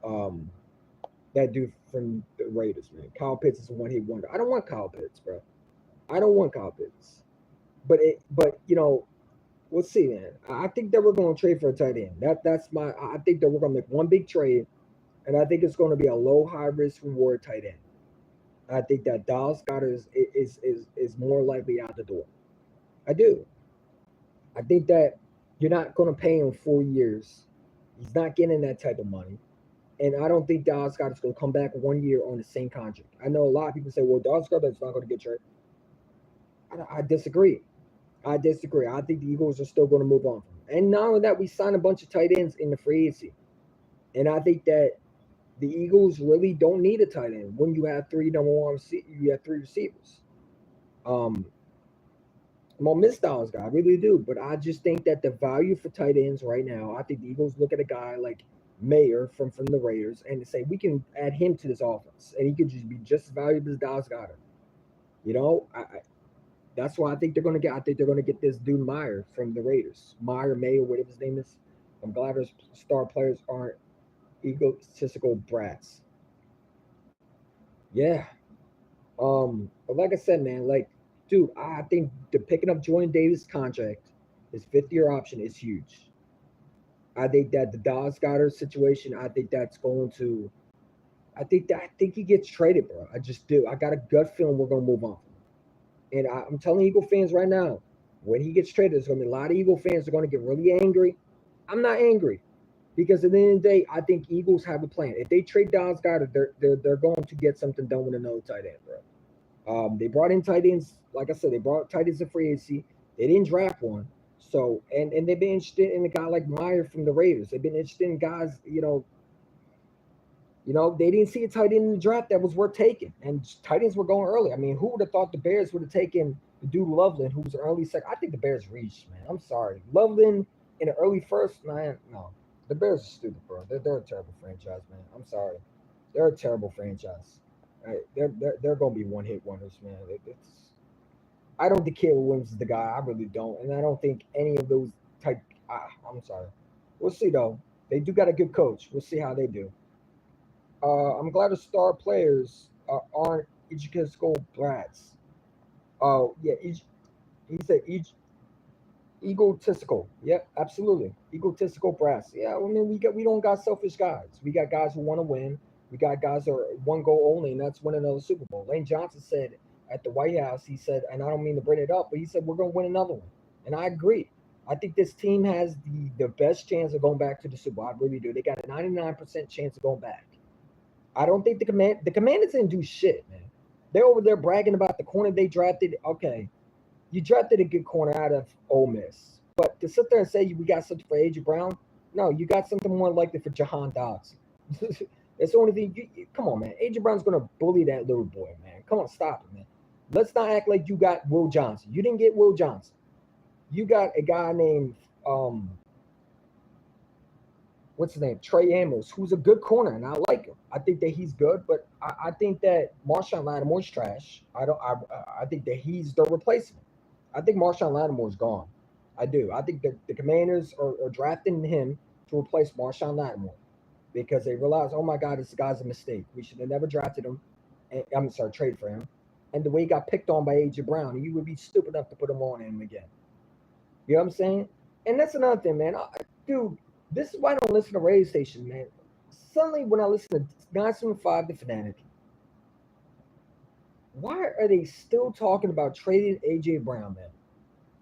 that dude from the Raiders, man. Kyle Pitts is a one-hit wonder. I don't want Kyle Pitts, bro. I don't want Kyle Pitts. But we'll see, man. I think that we're going to trade for a tight end. I think that we're going to make one big trade, and I think it's going to be a low, high risk reward tight end. I think that Dallas Goedert is more likely out the door. I do. I think that you're not going to pay him 4 years. He's not getting that type of money. And I don't think Dallas Goedert's going to come back 1 year on the same contract. I know a lot of people say, well, Dallas Goedert's not going to get traded. I disagree. I think the Eagles are still going to move on from him. And not only that, we signed a bunch of tight ends in the free agency. And I think that the Eagles really don't need a tight end when you have three receivers. I'm going to miss Dallas Goedert. I really do. But I just think that the value for tight ends right now, I think the Eagles look at a guy like Meyer from the Raiders and say we can add him to this offense, and he could just be just as valuable as Dallas Goedert. That's why I think they're going to get. I think they're going to get this dude Meyer from the Raiders, Meyer, whatever his name is. I'm glad our star players aren't egotistical brats. Yeah. But like I said, man, like, dude, I think the picking up Jordan Davis contract, his 5th year option is huge. I think that the Dallas Goddard situation, I think that's going to I think he gets traded, bro. I just do. I got a gut feeling we're gonna move on from him. And I'm telling Eagle fans right now, when he gets traded, there's gonna be a lot of Eagle fans that are gonna get really angry. I'm not angry because at the end of the day, I think Eagles have a plan. If they trade Dallas Goddard, they're going to get something done with another tight end, bro. They brought in tight ends, like I said, they brought tight ends in free agency. They didn't draft one. So and they've been interested in a guy like Meyer from the Raiders. They've been interested in guys, they didn't see a tight end in the draft that was worth taking. And tight ends were going early. I mean, who would have thought the Bears would have taken the dude Loveland, who was an early second? I think the Bears reached, man. I'm sorry. Loveland in the early first, man, no. The Bears are stupid, bro. They're a terrible franchise, man. I'm sorry. They're a terrible franchise. Right? They're going to be one hit wonders, man. I don't think Caleb Williams is the guy. I really don't. And I don't think any of those type. I'm sorry. We'll see, though. They do got a good coach. We'll see how they do. I'm glad the star players aren't egotistical brats. Oh yeah, he said egotistical. Yep, absolutely, egotistical brats. Yeah, I mean we don't got selfish guys. We got guys who want to win. We got guys who are one goal only, and that's win another Super Bowl. Lane Johnson said at the White House, he said, and I don't mean to bring it up, but he said we're going to win another one, and I agree. I think this team has the best chance of going back to the Super Bowl. I really do. They got a 99% chance of going back. I don't think the Commanders didn't do shit, man. They're over there bragging about the corner they drafted. Okay, you drafted a good corner out of Ole Miss, but to sit there and say we got something for AJ Brown, no, you got something more likely for Jahan Dodson. That's the only thing. Come on, man. AJ Brown's gonna bully that little boy, man. Come on, stop it, man. Let's not act like you got Will Johnson. You didn't get Will Johnson. You got a guy named what's his name, Trey Amos, who's a good corner, and I like him. I think that he's good, but I think that Marshawn Lattimore's trash. I think that he's the replacement. I think Marshawn Lattimore's gone. I do. I think that the Commanders are drafting him to replace Marshawn Lattimore because they realize, oh my God, this guy's a mistake. We should have never drafted him. And, I'm sorry, trade for him. And the way he got picked on by AJ Brown, you would be stupid enough to put him on him again. You know what I'm saying? And that's another thing, man. Dude, this is why I don't listen to radio station, man. Suddenly, when I listen to 975 The Fanatic, why are they still talking about trading AJ Brown, man?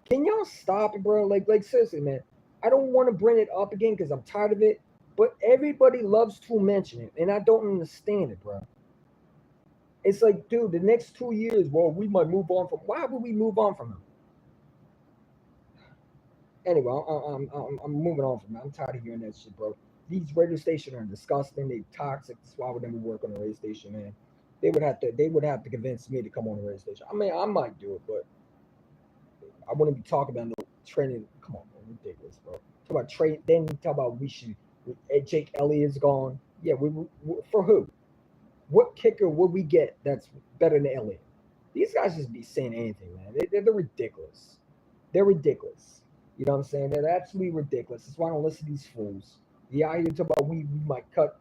Can y'all stop it, bro? Like seriously, man. I don't want to bring it up again because I'm tired of it. But everybody loves to mention it, and I don't understand it, bro. It's like, dude, the next 2 years, well, we might move on from. Why would we move on from him? Anyway, I'm moving on from that. I'm tired of hearing that shit, bro. These radio stations are disgusting. They toxic. That's why I would never work on a radio station, man. They would have to convince me to come on the radio station. I mean, I might do it, but I wouldn't be talking about no training. Come on, man, ridiculous, bro. Talk about trade. Then talk about we should. Jake Elliott's gone. Yeah, we for who? What kicker would we get that's better than Elliott? These guys just be saying anything, man. They're ridiculous. They're ridiculous. You know what I'm saying? They're absolutely ridiculous. That's why I don't listen to these fools. Yeah, you talk about we might cut.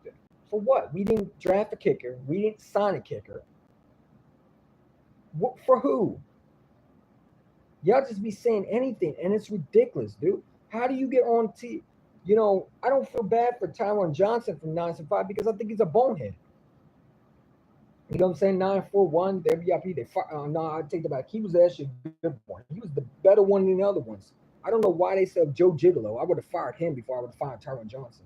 For what? We didn't draft a kicker. We didn't sign a kicker. What, for who? Y'all just be saying anything, and it's ridiculous, dude. How do you get on T? I don't feel bad for Tyron Johnson from 9 to 5 because I think he's a bonehead. You know what I'm saying? 941, the VIP. No, I take that back. He was actually a good one. He was the better one than the other ones. I don't know why they said Joe Gigolo. I would have fired him before I would have fired Tyron Johnson.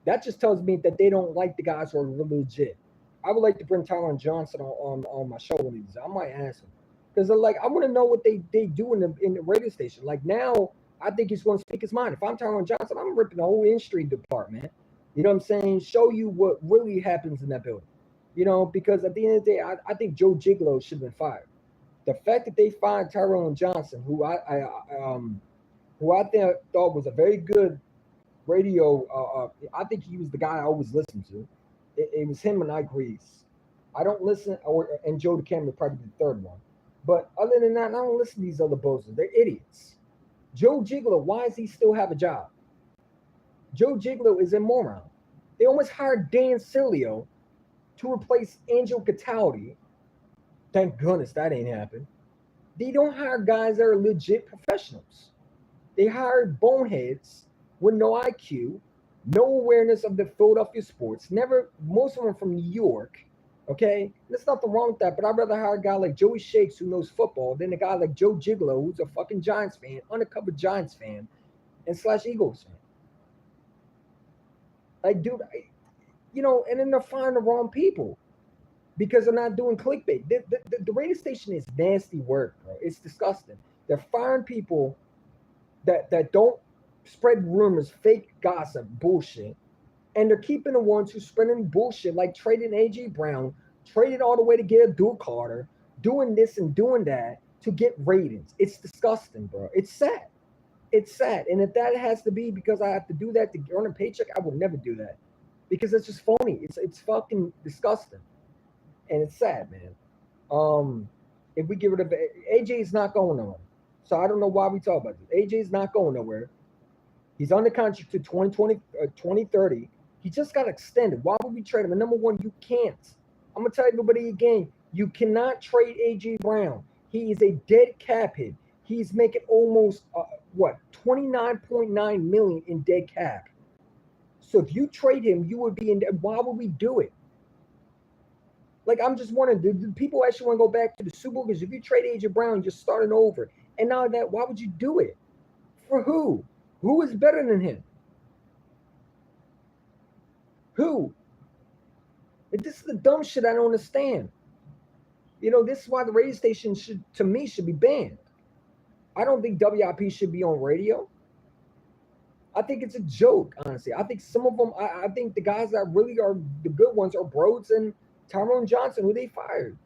That just tells me that they don't like the guys who are really legit. I would like to bring Tyron Johnson on my show one of these. I might ask him because like I want to know what they do in the radio station. Like now, I think he's going to speak his mind. If I'm Tyron Johnson, I'm ripping the whole industry department. You know what I'm saying? Show you what really happens in that building. Because at the end of the day, I think Joe Gigolo should have been fired. The fact that they fired Tyrone Johnson, who I thought was a very good radio, I think he was the guy I always listened to. It was him and Ike Reese. I don't listen, and Joe DeCamera probably the third one. But other than that, I don't listen to these other bozos. They're idiots. Joe Gigolo, why does he still have a job? Joe Gigolo is a moron. They almost hired Dan Sileo to replace Angel Cataldi. Thank goodness that ain't happened. They don't hire guys that are legit professionals. They hire boneheads with no IQ, no awareness of the Philadelphia sports. Never, most of them from New York. Okay, there's nothing wrong with that. But I'd rather hire a guy like Joey Shakes who knows football than a guy like Joe Gigolo who's a fucking Giants fan, undercover Giants fan, and / Eagles fan. Like, dude, and then they're firing the wrong people because they're not doing clickbait. The radio station is nasty work, bro. It's disgusting. They're firing people that don't spread rumors, fake gossip, bullshit. And they're keeping the ones who spreading bullshit, like trading A.J. Brown, traded all the way to get Abdul Carter, doing this and doing that to get ratings. It's disgusting, bro. It's sad. It's sad. And if that has to be because I have to do that to earn a paycheck, I would never do that. Because it's just phony. It's fucking disgusting. And it's sad, man. If we get rid of AJ is not going nowhere. So I don't know why we talk about this. AJ is not going nowhere. He's under contract to 2030. He just got extended. Why would we trade him? And number one, you can't. I'm going to tell everybody again, you cannot trade A.J. Brown. He is a dead cap hit. He's making almost, $29.9 million in dead cap. So if you trade him, you would be in debt. Why would we do it? Like, I'm just wondering, do people actually want to go back to the Super Bowl? Because if you trade A.J. Brown, you're starting over. And now that, why would you do it? For who? Who is better than him? Who? This is the dumb shit I don't understand. This is why the radio station should be banned. I don't think WIP should be on radio. I think it's a joke, honestly. I think some of them, I think the guys that really are the good ones are Broads and Tyrone Johnson, who they fired.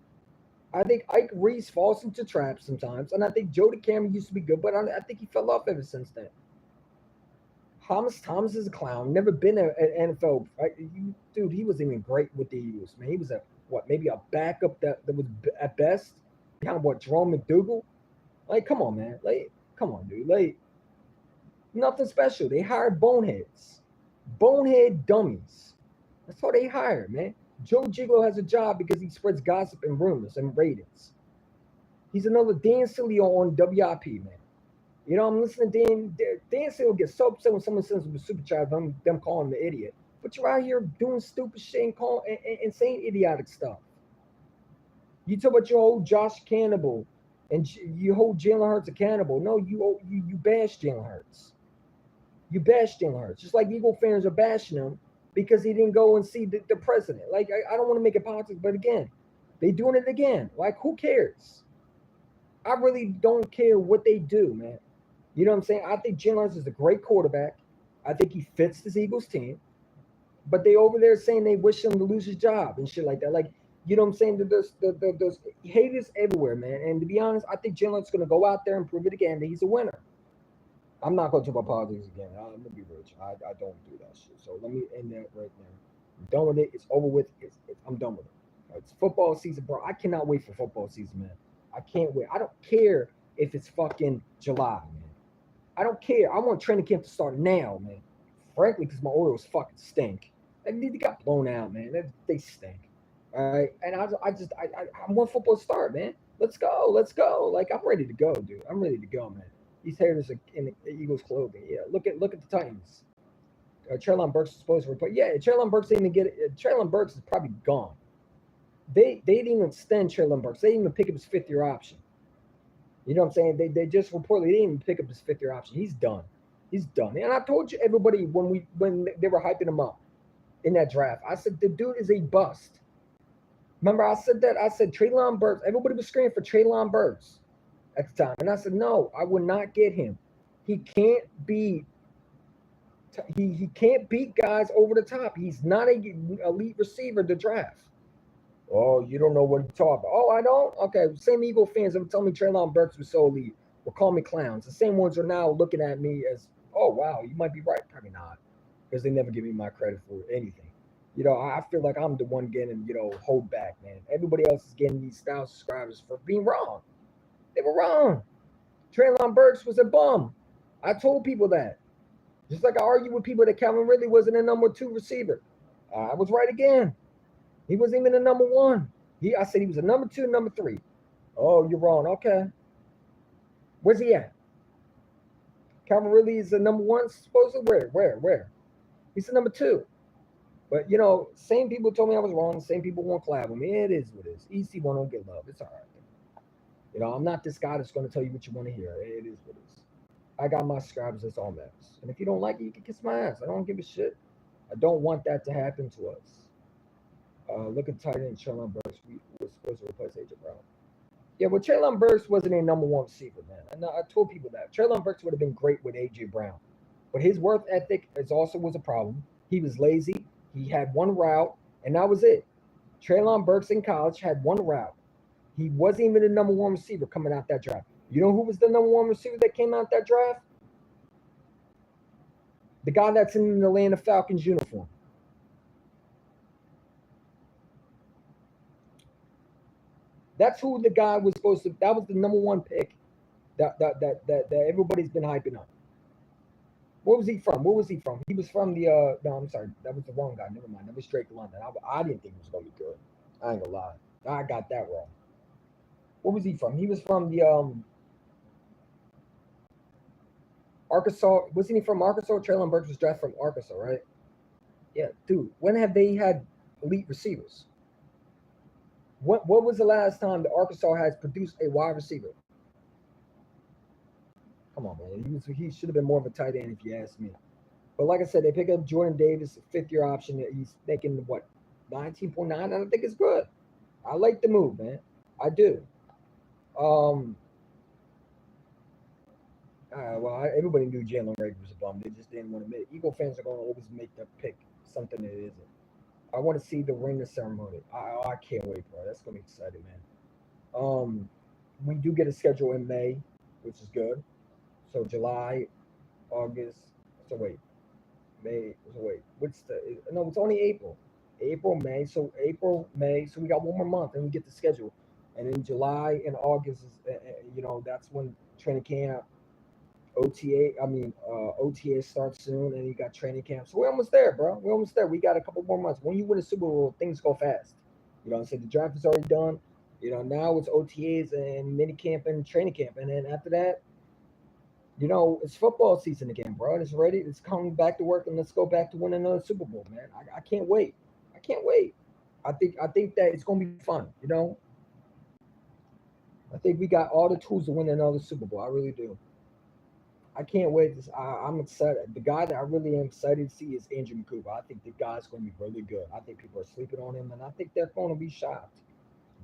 I think Ike Reese falls into traps sometimes. And I think Jody Cameron used to be good, but I think he fell off ever since then. Thomas is a clown. Never been an NFL. Dude, he wasn't even great with the Eagles, man. He was maybe a backup that was at best. Kind of Jerome McDougal. Like, come on, man. Like, come on, dude. Like, nothing special. They hired boneheads. Bonehead dummies. That's what they hired, man. Joe Gigolo has a job because he spreads gossip and rumors and ratings. He's another Dan Sileo on WIP, man. I'm listening to Dan Sileo gets so upset when someone sends him a super chat, them calling him an idiot. But you're out here doing stupid shit and saying idiotic stuff. You talk about your old Josh Cannibal and you hold Jalen Hurts accountable. No, you bash Jalen Hurts. You bash Jalen Hurts. Just like Eagle fans are bashing him because he didn't go and see the president. Like, I don't want to make it politics, but again, they doing it again. Like, who cares? I really don't care what they do, man. You know what I'm saying? I think Jalen Hurts is a great quarterback. I think he fits this Eagles team. But they over there saying they wish him to lose his job and shit like that. Like, you know what I'm saying? There's haters everywhere, man. And to be honest, I think Jalen Hurts is going to go out there and prove it again that he's a winner. I'm not going to talk about politics again. I'm going to be rich. I don't do that shit. So let me end that right now. I'm done with it. It's over with. I'm done with it. It's football season, bro. I cannot wait for football season, man. I can't wait. I don't care if it's fucking July, man. I don't care. I want training camp to start now, man. Frankly, because my Orioles fucking stink. They got blown out, man. They stink. All right. And I want football to start, man. Let's go. Like, I'm ready to go, dude. I'm ready to go, man. These haters are in the Eagles clothing. Yeah. Look at the Titans. Treylon Burks is supposed to report. Yeah, Treylon Burks didn't even get it. Treylon Burks is probably gone. They didn't even extend Treylon Burks. They didn't even pick up his 5th-year option. You know what I'm saying? They just reportedly didn't even pick up his 5th-year option. He's done. And I told you everybody when they were hyping him up in that draft, I said the dude is a bust. Remember I said that? I said Treylon Burks. Everybody was screaming for Treylon Burks at the time. And I said, no, I would not get him. He can't beat guys over the top. He's not an elite receiver to draft. Oh, you don't know what you're talking about. Oh, I don't? Okay, same Eagle fans that tell me Treylon Burks was so elite will call me clowns. The same ones are now looking at me as, oh, wow, you might be right. Probably not, because they never give me my credit for anything. I feel like I'm the one getting, hold back, man. Everybody else is getting these 1,000 subscribers for being wrong. They were wrong. Treylon Burks was a bum. I told people that. Just like I argued with people that Calvin Ridley wasn't a number 2 receiver. I was right again. He wasn't even a number one. I said he was a number two, number three. Oh, you're wrong. Okay. Where's he at? Calvin Ridley is the number one, supposedly? Where? He's the number two. But, same people told me I was wrong. Same people won't collab with me. It is what it is. EC1 don't get love. It's all right. I'm not this guy that's going to tell you what you want to hear. It is what it is. I got my subscribers. That's all matters. And if you don't like it, you can kiss my ass. I don't give a shit. I don't want that to happen to us. Look at tight end Treylon Burks. We were supposed to replace AJ Brown. Yeah, well, Treylon Burks wasn't a number one receiver, man. And I told people that. Treylon Burks would have been great with AJ Brown. But his work ethic also was a problem. He was lazy. He had one route, and that was it. Treylon Burks in college had one route. He wasn't even the number one receiver coming out that draft. You know who was the number one receiver that came out that draft? The guy that's in the Atlanta Falcons uniform. That's who the guy was supposed to. That was the number one pick that everybody's been hyping up. What was he from? He was from the. No, I'm sorry, that was the wrong guy. Never mind. That was Drake London. I didn't think he was gonna be good. I ain't gonna lie. I got that wrong. What was he from? He was from the Arkansas. Wasn't he from Arkansas? Treylon Burks was drafted from Arkansas, right? Yeah, dude. When have they had elite receivers? What was the last time the Arkansas has produced a wide receiver? Come on, man. He should have been more of a tight end if you ask me. But like I said, they pick up Jordan Davis, a fifth-year option. He's making what, 19.9? I don't think it's good. I like the move, man. I do. Everybody knew Jalen Reagor was a bum. They just didn't want to admit it. Eagle fans are going to always make the pick something that it isn't. I want to see the ring ceremony. I can't wait, bro. That's going to be exciting, man. We do get a schedule in May, which is good. So July, August. So wait, May. So wait, it's only April. April, May. So April, May. So we got one more month, and we get the schedule. And in July and August is, that's when training camp. OTA starts soon, and you got training camp. So we're almost there, bro. We're almost there. We got a couple more months. When you win a Super Bowl, things go fast. So the draft is already done. Now it's OTAs and mini camp and training camp. And then after that, it's football season again, bro. It's ready. It's coming back to work, and let's go back to win another Super Bowl, man. I can't wait. I can't wait. I think that it's going to be fun, I think we got all the tools to win another Super Bowl. I really do. I can't wait. I'm excited. The guy that I really am excited to see is Andrew McCooper. I think the guy's going to be really good. I think people are sleeping on him, and I think they're going to be shocked.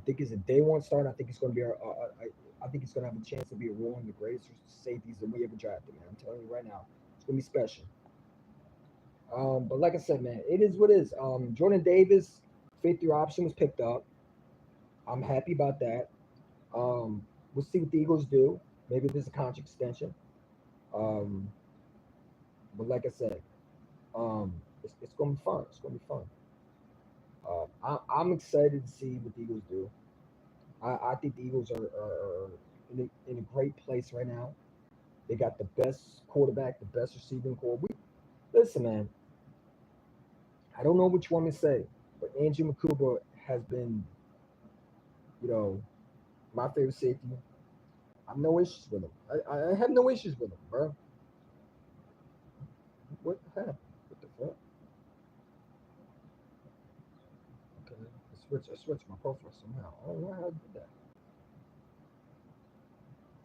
I think he's a day one start. I think he's going to be I think he's going to have a chance to be one of the greatest safeties that we ever drafted, man. I'm telling you right now, it's going to be special. But like I said, man, it is what it is. Jordan Davis, fifth-year option was picked up. I'm happy about that. We'll see what the Eagles do. Maybe there's a contract extension. But like I said, it's gonna be fun. It's gonna be fun. I'm excited to see what the Eagles do. I think the Eagles are in a great place right now. They got the best quarterback, the best receiving core. Listen, man. I don't know what you want me to say, but Andrew McCooper has been, my favorite safety. I have no issues with him. I have no issues with him, bro. What the heck? What the fuck? Okay, I switched my profile somehow. I don't know how I did that.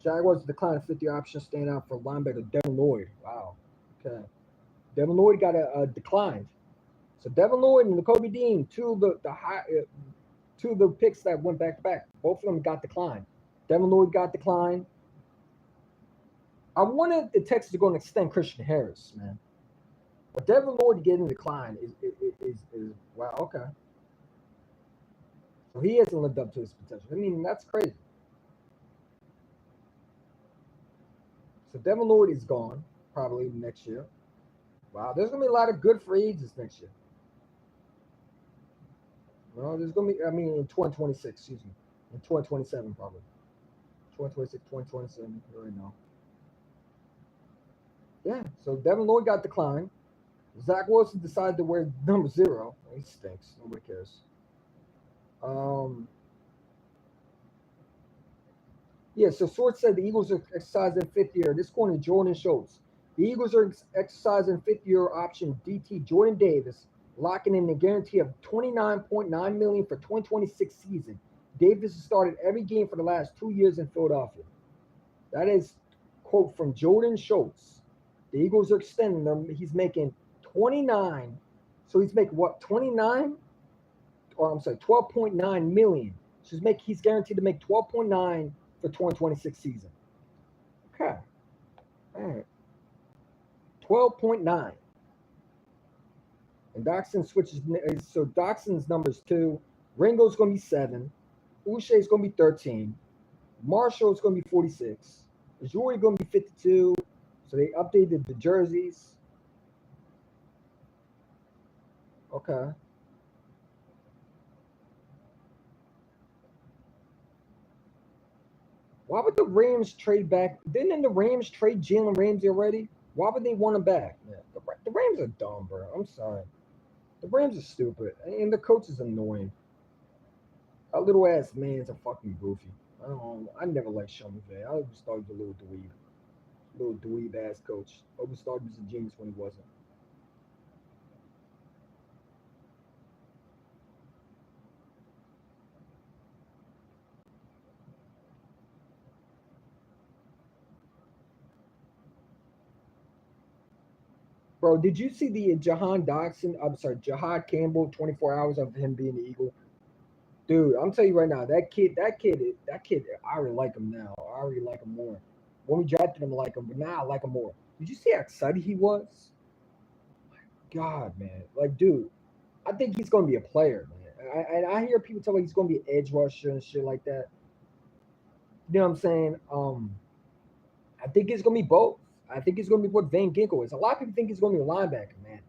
Jaguars declined a 50 option, stand out for linebacker Devin Lloyd. Wow. Okay. Devin Lloyd got a declined. So Devin Lloyd and Kobe Dean, two of the picks that went back to back. Both of them got declined. Devin Lloyd got declined. I wanted the Texans to go and extend Christian Harris, man. But Devin Lloyd getting declined is wow, okay. So he hasn't lived up to his potential. I mean, that's crazy. So Devin Lloyd is gone probably next year. Wow, there's gonna be a lot of good free agents next year. No, there's gonna be. I mean, in 2026, excuse me, in 2027 probably. 2026, 2027. You already know. Yeah. So Devin Lloyd got declined. Zach Wilson decided to wear number 0. He stinks. Nobody cares. Yeah, so Source said the Eagles are exercising fifth year. This corner, Jordan Schultz. The Eagles are exercising fifth year option DT Jordan Davis, locking in a guarantee of $29.9 million for 2026 season. Davis has started every game for the last 2 years in Philadelphia. That is quote from Jordan Schultz. The Eagles are extending them. He's making 29. So he's making what, 29? Or I'm sorry, 12.9 million. So he's guaranteed to make 12.9 for 2026 season. Okay. All right. 12.9. And Doxson switches. So Doxson's number's 2. Ringo's going to be 7. Uche's going to be 13. Marshall's going to be 46. Azuri going to be 52. So they updated the jerseys. Okay. Why would the Rams trade back? Didn't the Rams trade Jalen Ramsey already? Why would they want him back? Yeah, the Rams are dumb, bro. I'm sorry. The Rams are stupid. And the coach is annoying. A little ass man's a fucking goofy. I don't know. I never liked Sean McVay. I always thought he was a little dweeb. Little dweeb ass coach. I always thought he was a genius when he wasn't. Bro, did you see the Jahad Campbell 24 hours of him being the Eagle? Dude, I'm telling you right now, that kid, I already like him now. I already like him more. When we drafted him, I like him, but now I like him more. Did you see how excited he was? God, man. Like, dude, I think he's going to be a player, man. I hear people talk like he's going to be an edge rusher and shit like that. You know what I'm saying? I think it's going to be both. I think it's going to be what Van Ginkel is. A lot of people think he's going to be a linebacker, man.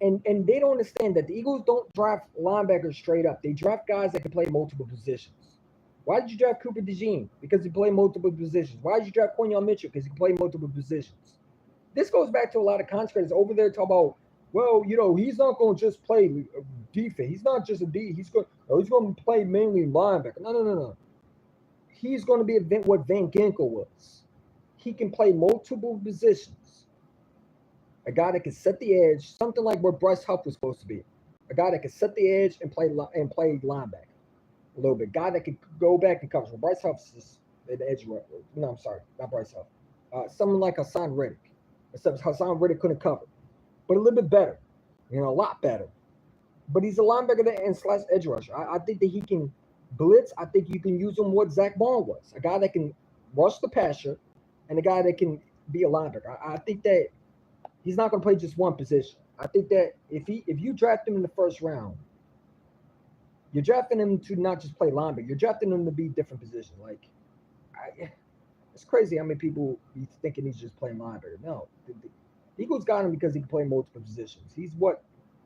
And they don't understand that the Eagles don't draft linebackers straight up. They draft guys that can play multiple positions. Why did you draft Cooper DeJean? Because he played multiple positions. Why did you draft Quinion Mitchell? Because he can play multiple positions. This goes back to a lot of contractors over there talking about, well, you know, he's not going to just play defense. He's not just a D. He's going to play mainly linebacker. No. He's going to be what Van Ginkel was. He can play multiple positions. A guy that can set the edge, something like what Bryce Huff was supposed to be. A guy that can set the edge and play linebacker a little bit. Guy that can go back and cover. Well, Bryce Huff's just an edge. No, I'm sorry, not Bryce Huff. Someone like Hassan Reddick. Except Hassan Reddick couldn't cover, but a little bit better. You know, a lot better. But he's a linebacker and slash edge rusher. I think that he can blitz. I think you can use him what Zach Bond was. A guy that can rush the passer and a guy that can be a linebacker. I think that he's not going to play just one position. I think that if you draft him in the first round, you're drafting him to not just play linebacker. You're drafting him to be different positions. Like, it's crazy how many people be thinking he's just playing linebacker. No, the Eagles got him because he can play multiple positions. He's what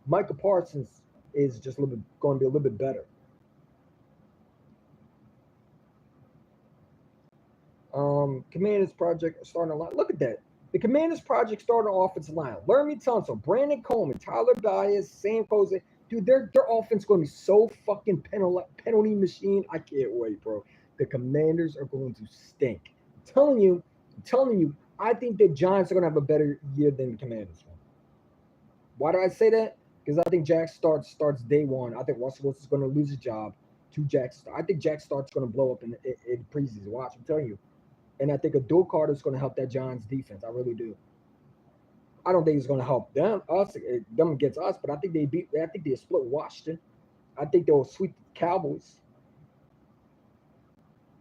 Micah Parsons is, just going to be a little bit better. Commanders project starting a line. Look at that. The Commanders project started an offensive line. Laramie Tunsil, Brandon Coleman, Tyler Bias, Sam Cose. Dude, their offense is going to be so fucking penalty machine. I can't wait, bro. The Commanders are going to stink. I'm telling you, I think the Giants are going to have a better year than the Commanders. Why do I say that? Because I think Jack starts day one. I think Russell Wilson's going to lose his job to Jack Stark. I think Jack Stark's going to blow up in preseason. Watch, I'm telling you. And I think Adul Carter is going to help that Giants defense. I really do. I don't think it's going to help them against us, but I think they split Washington. I think they'll sweep the Cowboys.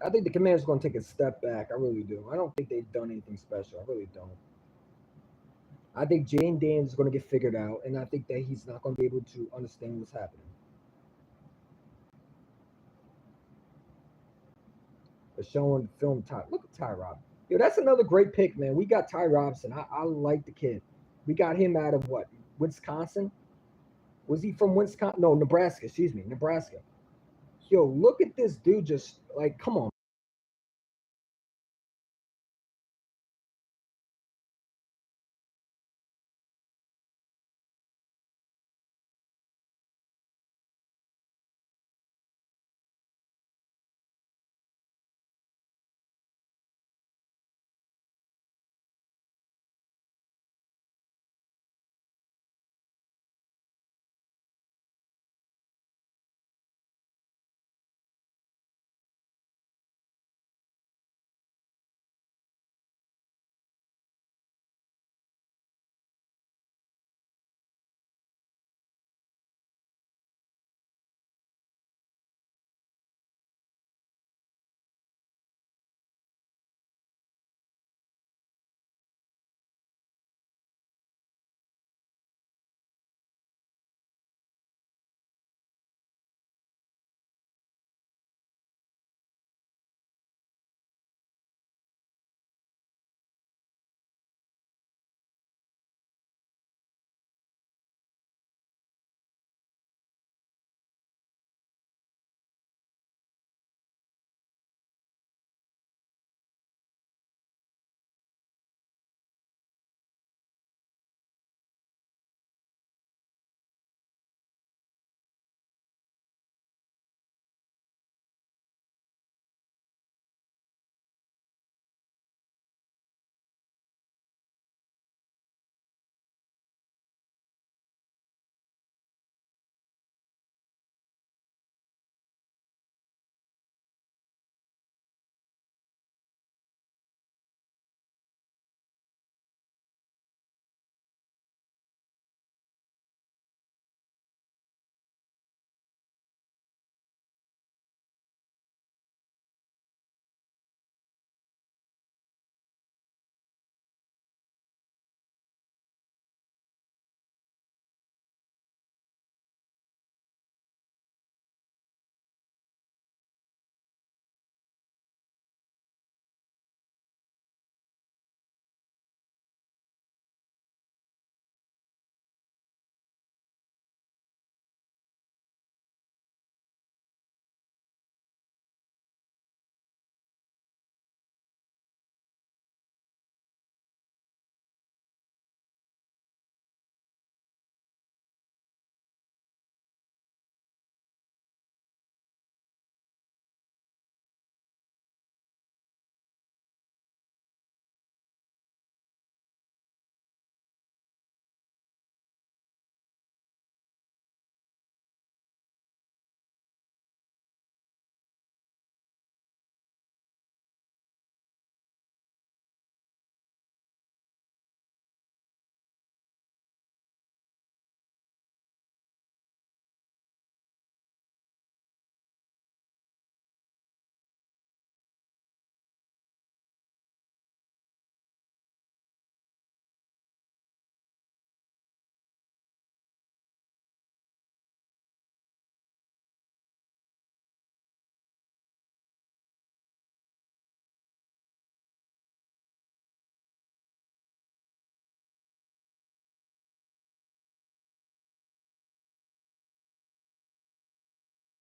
I think the Commanders are going to take a step back. I really do. I don't think they've done anything special. I really don't. I think Jane Daniels is going to get figured out, and I think that he's not going to be able to understand what's happening. They're showing film Ty. Look at Ty Robinson. Yo, that's another great pick, man. We got Ty Robinson. I like the kid. We got him out of what? Wisconsin? Was he from Wisconsin? No, Nebraska. Excuse me, Nebraska. Yo, look at this dude. Just like, come on,